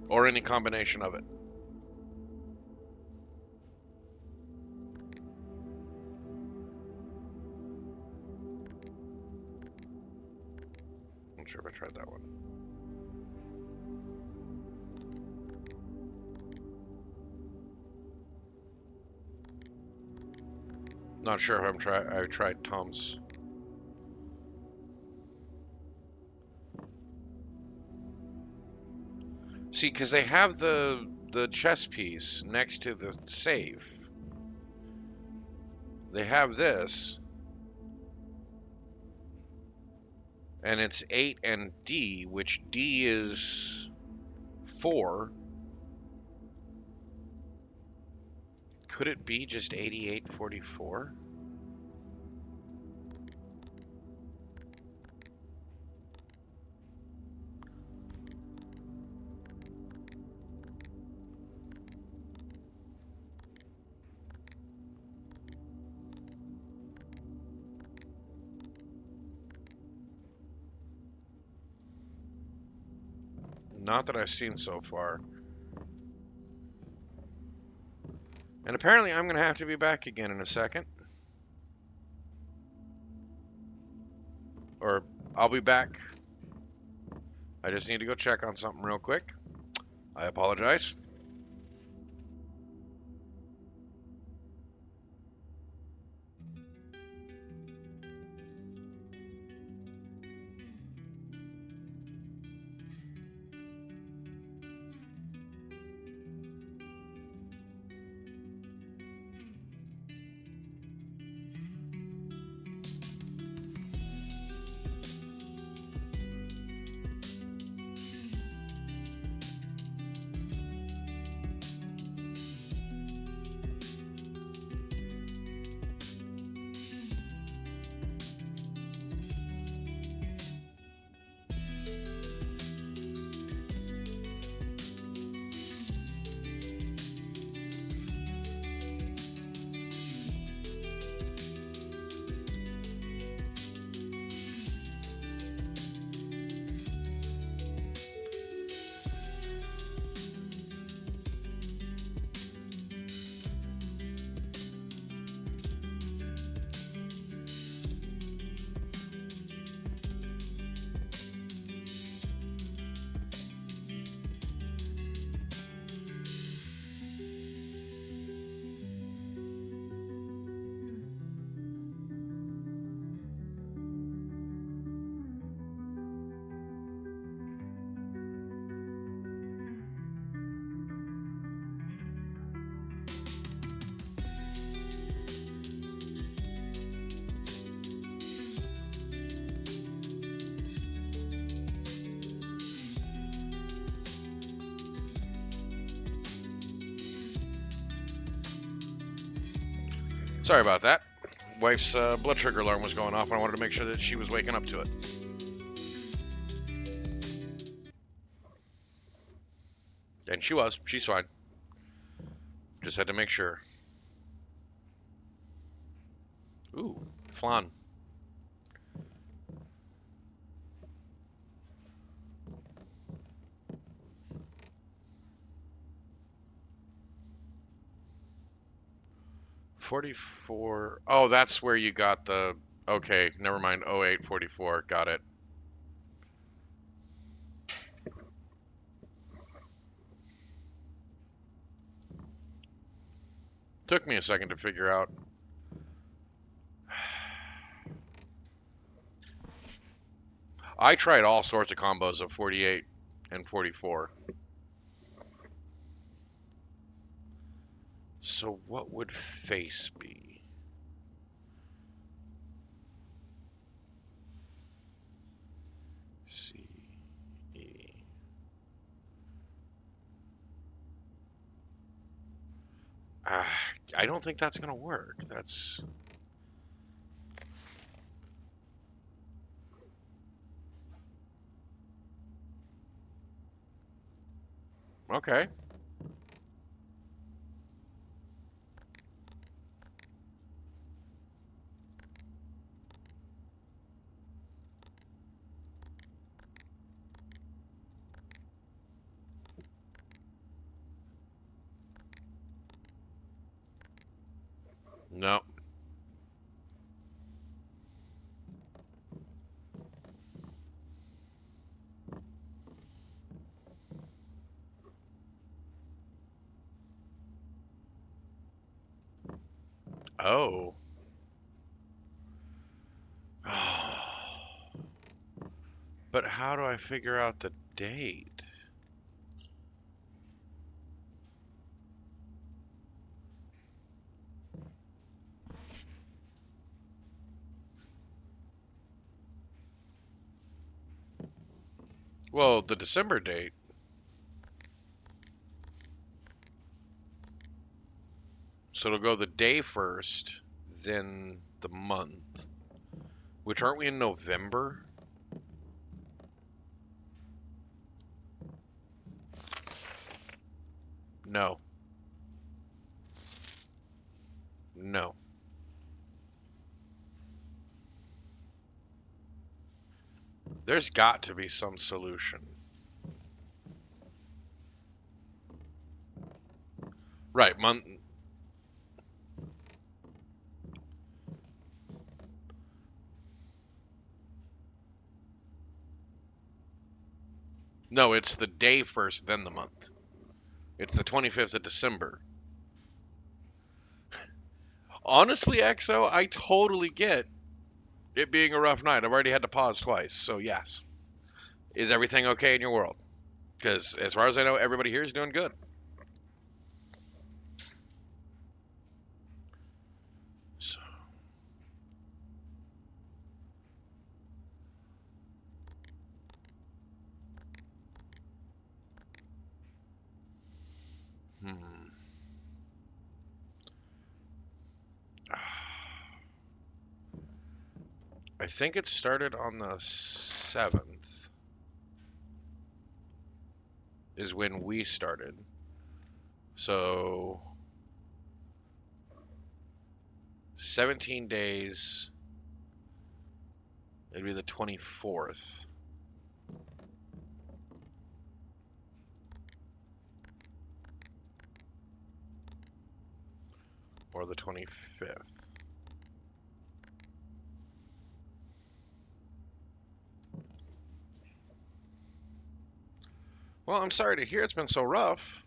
Or any combination of it. I'm not sure if I tried that one. Not sure if I tried Tom's. See, because they have the chess piece next to the safe. They have this. And it's 8 and D, which D is 4. Could it be just 8844? Not that I've seen so far. And apparently I'm going to have to be back again in a second. Or I'll be back. I just need to go check on something real quick. I apologize. Sorry about that. Wife's blood sugar alarm was going off, and I wanted to make sure that she was waking up to it. And she was. She's fine. Just had to make sure. Ooh, flan. $44. Oh, that's where you got the. Okay, never mind. 0844. Got it. Took me a second to figure out. I tried all sorts of combos of 48 and 44. So what would face be? C, E. I don't think that's going to work. That's... Okay. No. Oh. But how do I figure out the date? Well, the December date. So it'll go the day first, then the month. Which, aren't we in November? No. No. There's got to be some solution. Right, month. No, it's the day first, then the month. It's the 25th of December. Honestly, XO, I totally get it being a rough night. I've already had to pause twice, so yes. Is everything okay in your world? Because as far as I know, everybody here is doing good. So, hmm. I think it started on the 7th, is when we started. So, 17 days, it'd be the 24th. Or the 25th. Well, I'm sorry to hear it's been so rough.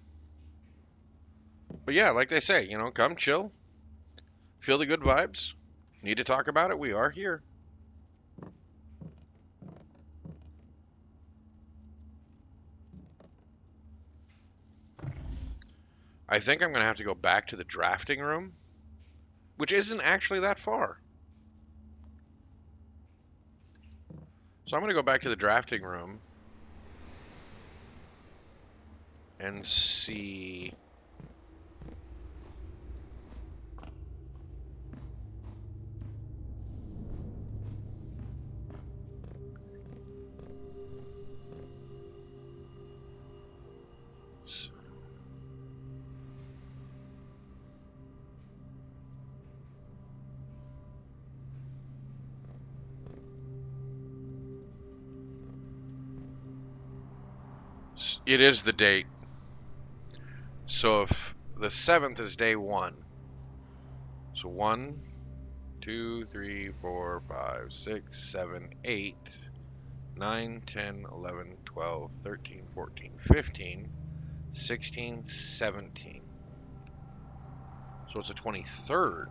But yeah, like they say, come chill, feel the good vibes. Need to talk about it? We are here. I think I'm going to have to go back to the drafting room, which isn't actually that far. So I'm going to go back to the drafting room and see. It is the date. So if the 7th is day 1. So 1, 2, 3, 4, 5, 6, 7, 8, 9, 10, 11, 12, 13, 14, 15, 16, 17. So it's the 23rd.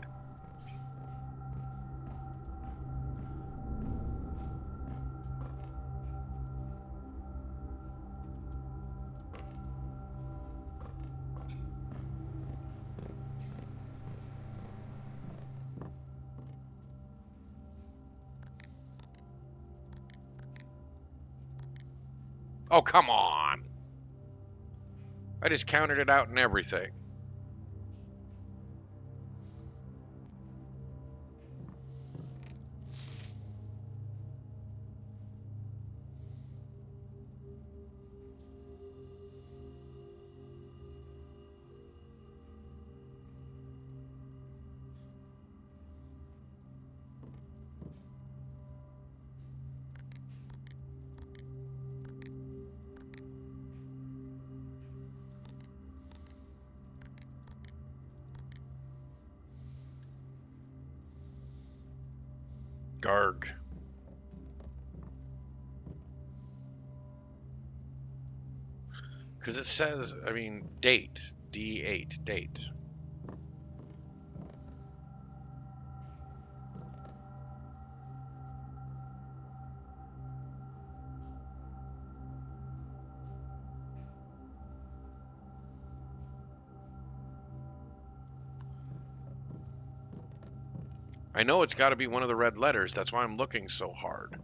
Oh, come on. I just counted it out and everything. Garg. Because it says, date. D8, date. I know it's got to be one of the red letters. That's why I'm looking so hard.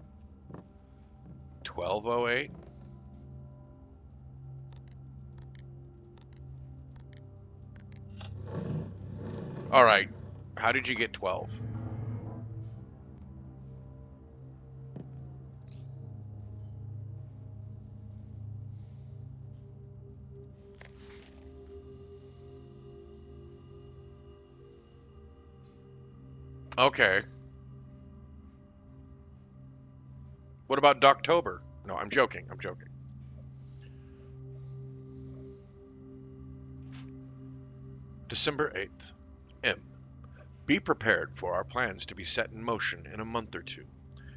1208? All right. How did you get 12? Okay. What about Doctober? No, I'm joking. I'm joking. December 8th. M. Be prepared for our plans to be set in motion in a month or two.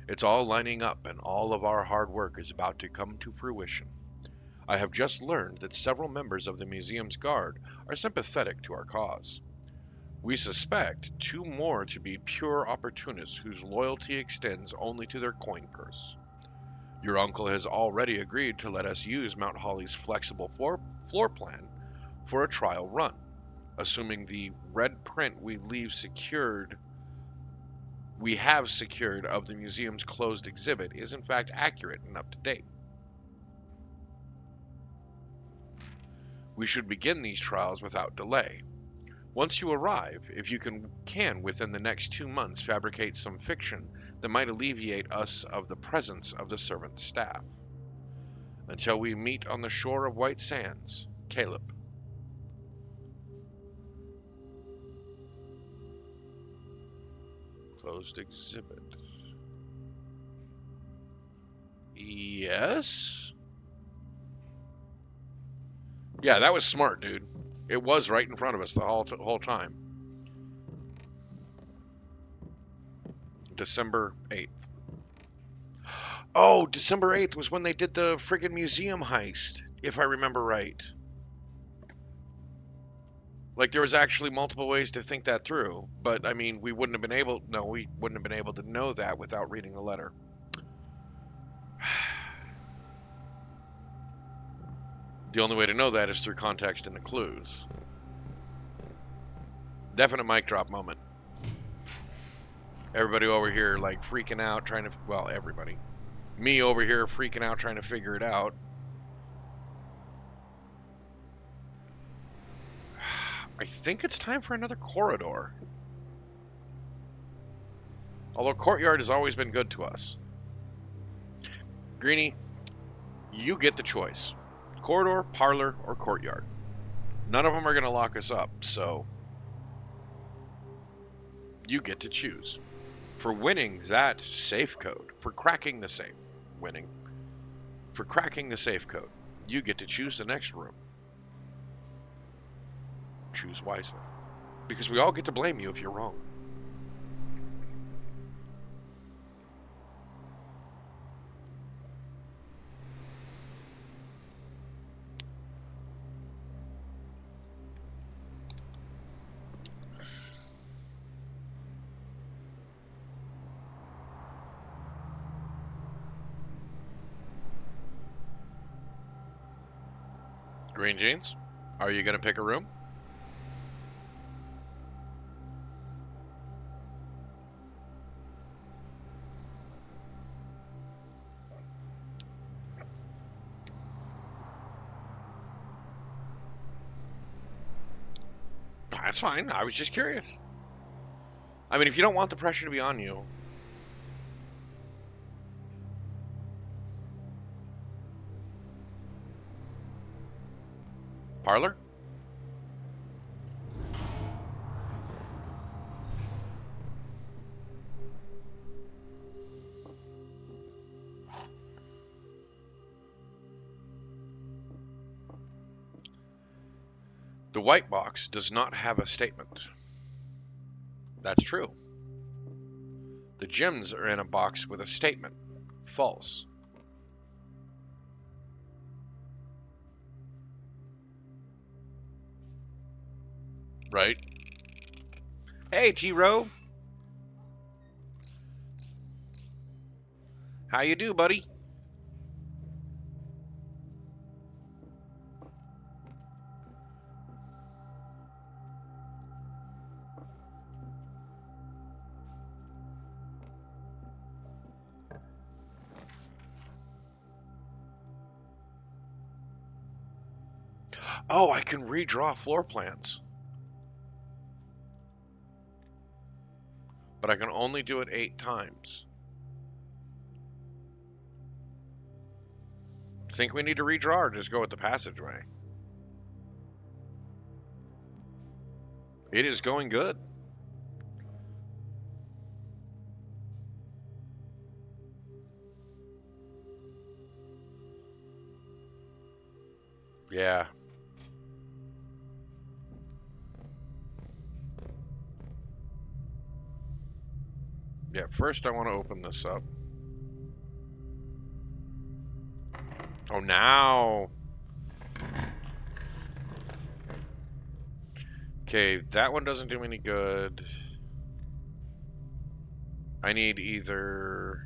It's all lining up and all of our hard work is about to come to fruition. I have just learned that several members of the museum's guard are sympathetic to our cause. We suspect two more to be pure opportunists whose loyalty extends only to their coin purse. Your uncle has already agreed to let us use Mount Holly's flexible floor plan for a trial run, assuming the red print we have secured of the museum's closed exhibit is in fact accurate and up to date. We should begin these trials without delay. Once you arrive, if you can within the next 2 months fabricate some fiction that might alleviate us of the presence of the servant staff. Until we meet on the shore of White Sands, Caleb. Closed exhibit. Yes? Yeah, that was smart, dude. It was right in front of us the whole time. December 8th. Oh, December 8th was when they did the friggin' museum heist, if I remember right. Like, there was actually multiple ways to think that through, but I mean, we wouldn't have been able to know that without reading the letter. The only way to know that is through context and the clues. Definite mic drop moment. Everybody over here, like, freaking out, trying to, well, everybody. Me over here freaking out, trying to figure it out. I think it's time for another corridor. Although courtyard has always been good to us. Greenie, you get the choice. Corridor, parlor, or courtyard. None of them are going to lock us up, so you get to choose. For winning that safe code, for cracking the safe, for cracking the safe code, you get to choose the next room. Choose wisely. Because we all get to blame you if you're wrong. Green Jeans, are you going to pick a room? That's fine. I was just curious. I mean, if you don't want the pressure to be on you. Parlor? The white box does not have a statement. That's true. The gems are in a box with a statement. False. Right? Hey, T-Row. How you do, buddy? Oh, I can redraw floor plans. But I can only do it 8 times. Think we need to redraw or just go with the passageway? It is going good. Yeah. Yeah, first I want to open this up. Oh, now. Okay, that one doesn't do me any good. I need either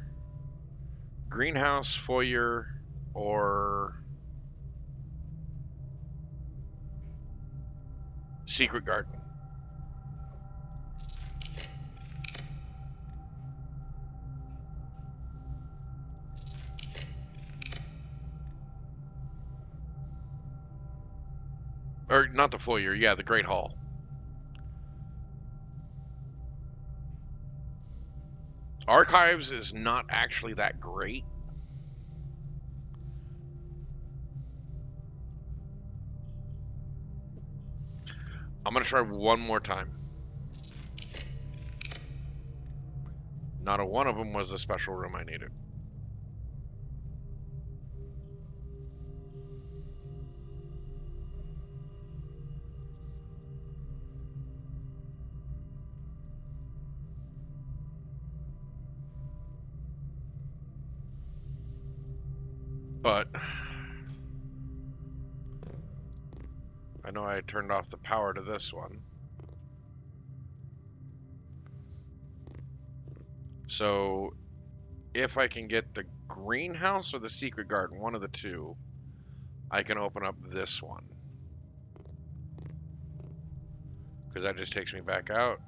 greenhouse, foyer, or secret garden. Or not the foyer, yeah, the Great Hall. Archives is not actually that great. I'm gonna try one more time. Not a one of them was the special room I needed. But I know I turned off the power to this one. So if I can get the greenhouse or the secret garden, one of the two, I can open up this one. Because that just takes me back out.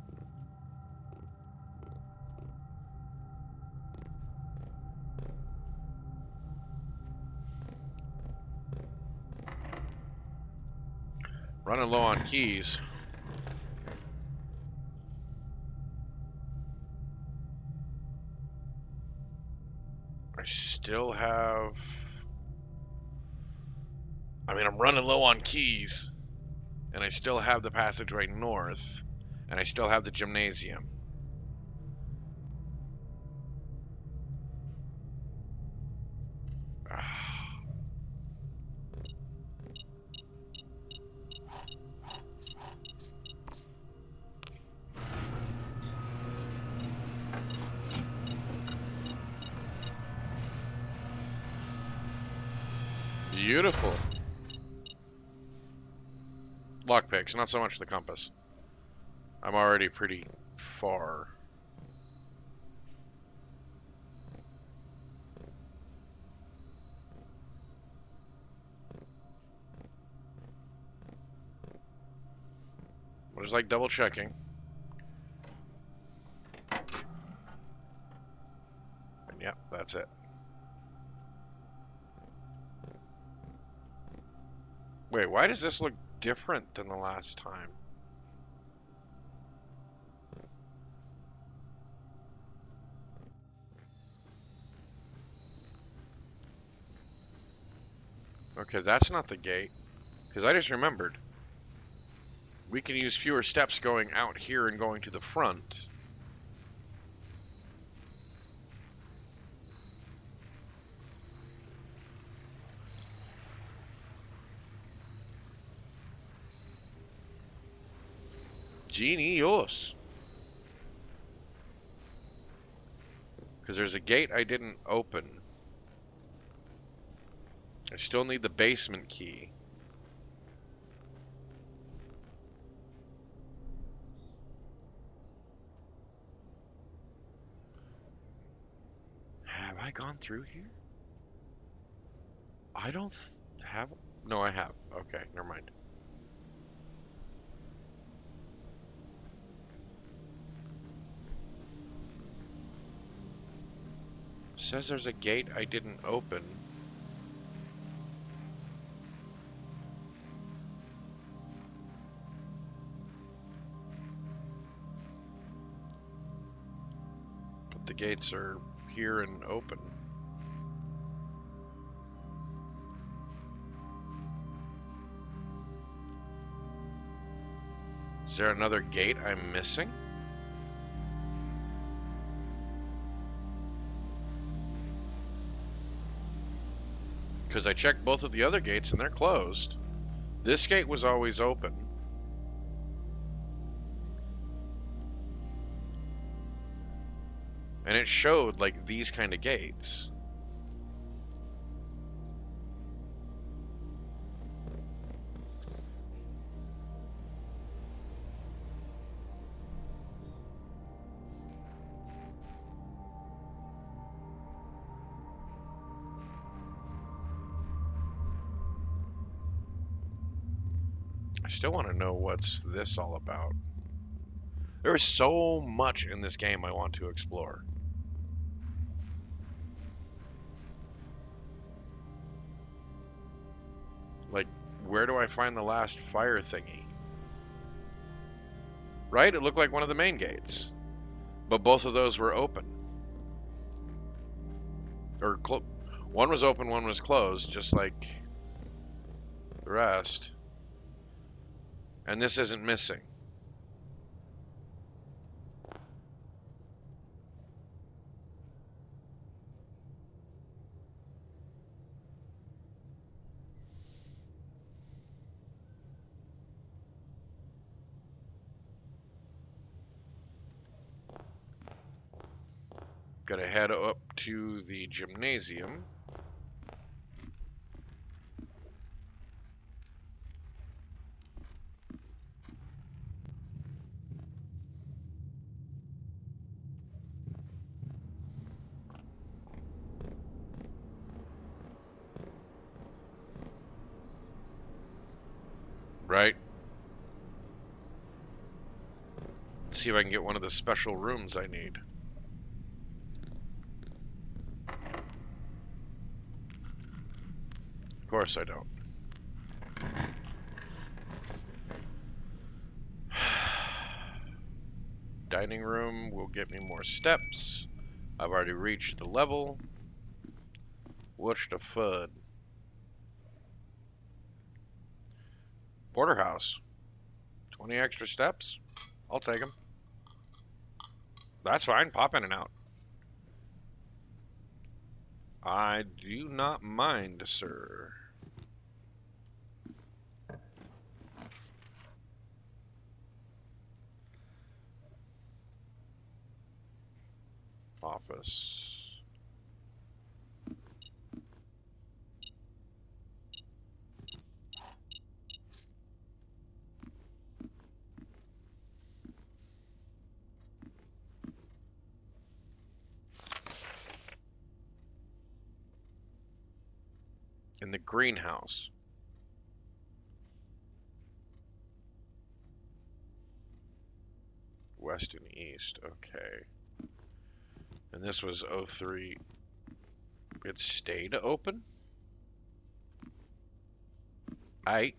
Running low on keys. I still have... I mean, I'm running low on keys. And I still have the passageway north. And I still have the gymnasium. Beautiful. Lockpicks, not so much the compass. I'm already pretty far. But it's like double checking. And yep, that's it. Wait, why does this look different than the last time? Okay, that's not the gate. Because I just remembered. We can use fewer steps going out here and going to the front. Genius. Because there's a gate I didn't open. I still need the basement key. Have I gone through here? I don't have... No, I have. Okay, never mind. Says there's a gate I didn't open. But the gates are here and open. Is there another gate I'm missing? Because I checked both of the other gates and they're closed. This gate was always open. And it showed like these kind of gates. I still want to know what's this all about. There is so much in this game I want to explore. Like, where do I find the last fire thingy? Right? It looked like one of the main gates. But both of those were open. Or one was open, one was closed, just like the rest. And this isn't missing. Gotta head up to the gymnasium. Right? See if I can get one of the special rooms I need. Of course I don't. Dining room will get me more steps. I've already reached the level. What's the FUD? Porterhouse. 20 extra steps? I'll take them. That's fine. Pop in and out. I do not mind, sir. Office. In the greenhouse. West and east. Okay. And this was 03. It stayed open? Aight.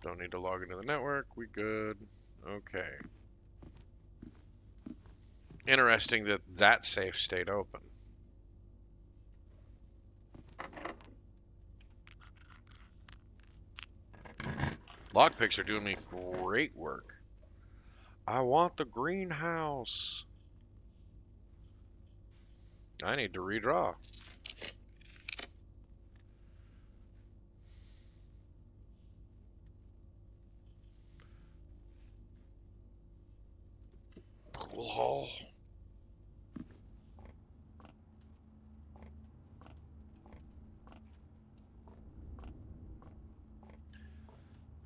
Don't need to log into the network. We good. Okay. Interesting that that safe stayed open. Lockpicks are doing me great work. I want the greenhouse. I need to redraw. Pool hall.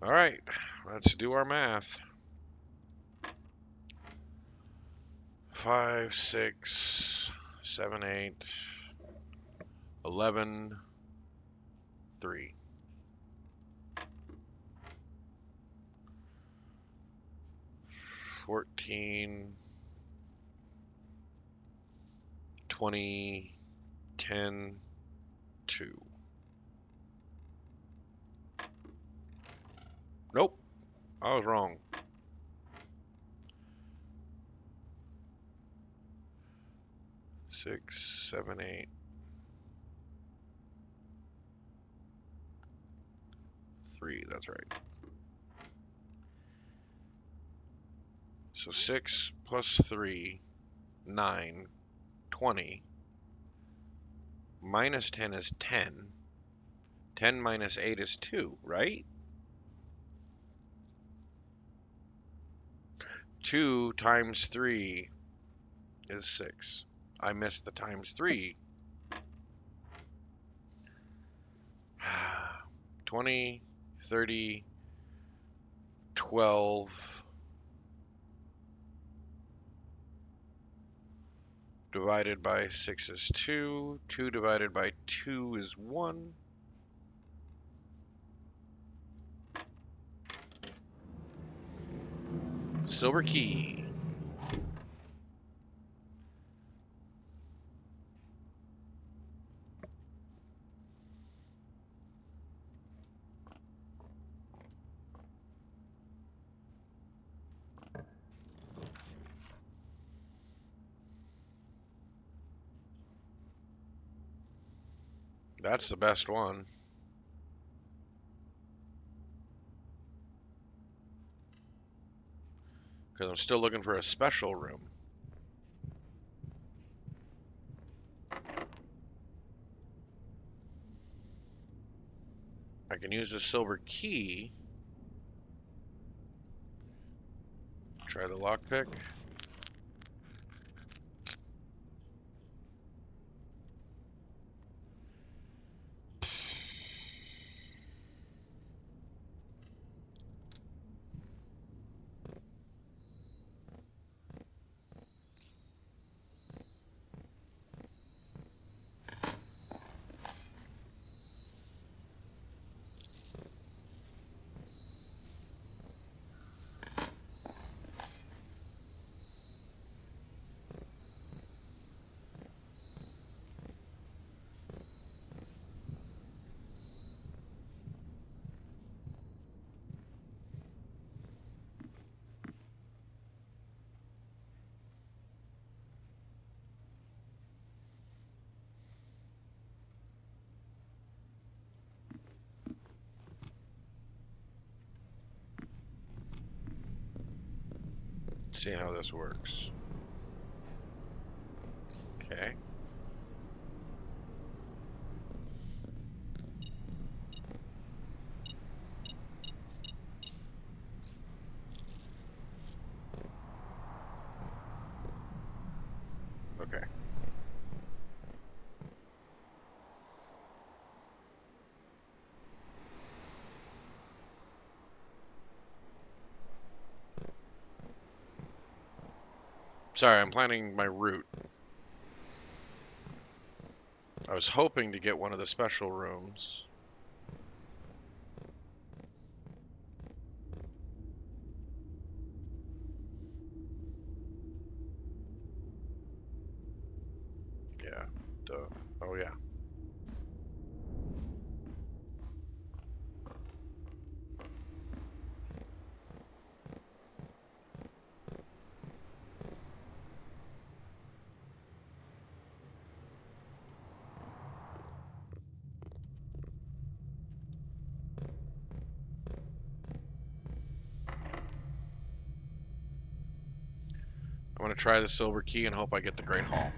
All right, let's do our math. 5, 6, 7, 8, 11, 3. 14, 20, 10, 2. Nope, I was wrong. 6, 7, 8. 3, that's right. So 6 plus 3, 9, 20. Minus 10 is 10. 10 minus 8 is 2, right? 2 times 3 is 6. I missed the times 3. 20, 30, 12 divided by 6 is 2. 2 divided by 2 is 1. Silver key. That's the best one. Because I'm still looking for a special room. I can use the silver key. Try the lockpick. See how this works. Okay. Okay. Sorry, I'm planning my route. I was hoping to get one of the special rooms. Yeah. Duh. Oh, yeah. I'm going to try the silver key and hope I get the Great Hall.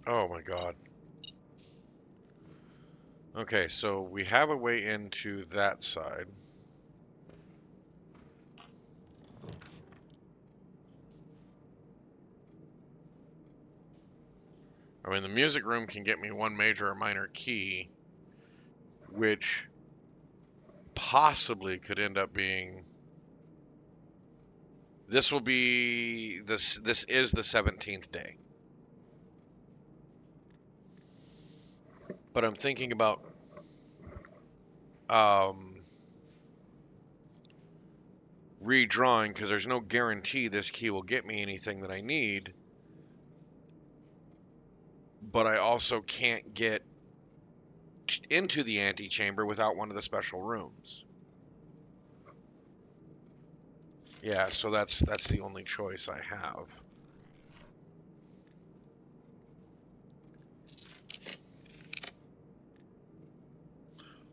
Oh my god. Okay, so we have a way into that side. I mean, the music room can get me one major or minor key. which possibly could end up being. This will be this. This is the 17th day, but I'm thinking about redrawing because there's no guarantee this key will get me anything that I need. But I also can't get into the antechamber without one of the special rooms. Yeah, so that's the only choice I have.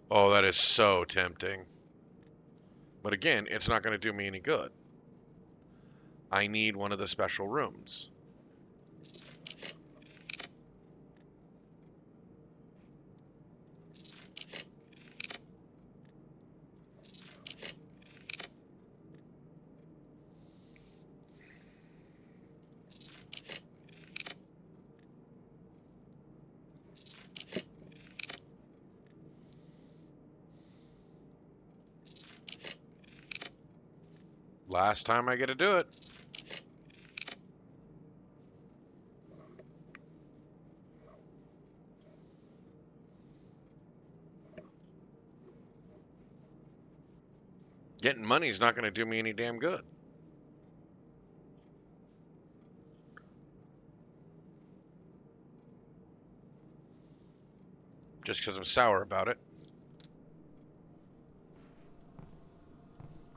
Oh, that is so tempting. But again, it's not going to do me any good. I need one of the special rooms. Last time I get to do it. Getting money is not going to do me any damn good. Just because I'm sour about it.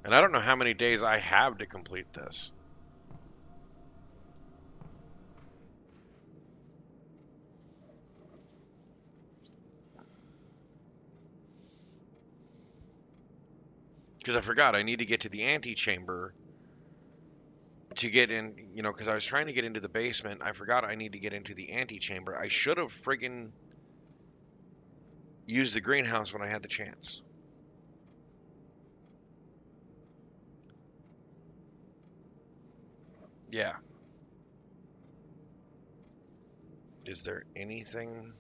And I don't know how many days I have to complete this. Because I forgot I need to get to the antechamber to get in, you know, because I was trying to get into the basement. I forgot I need to get into the antechamber. I should have friggin' used the greenhouse when I had the chance. Yeah. Is there anything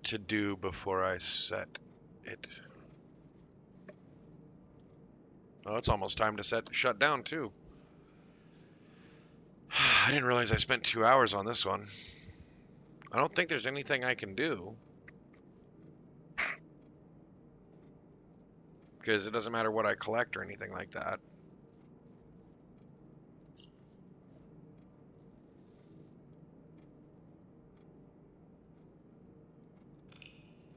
to do before I set it? Oh, it's almost time to shut down too. I didn't realize I spent 2 hours on this one. I don't think there's anything I can do. Because it doesn't matter what I collect or anything like that.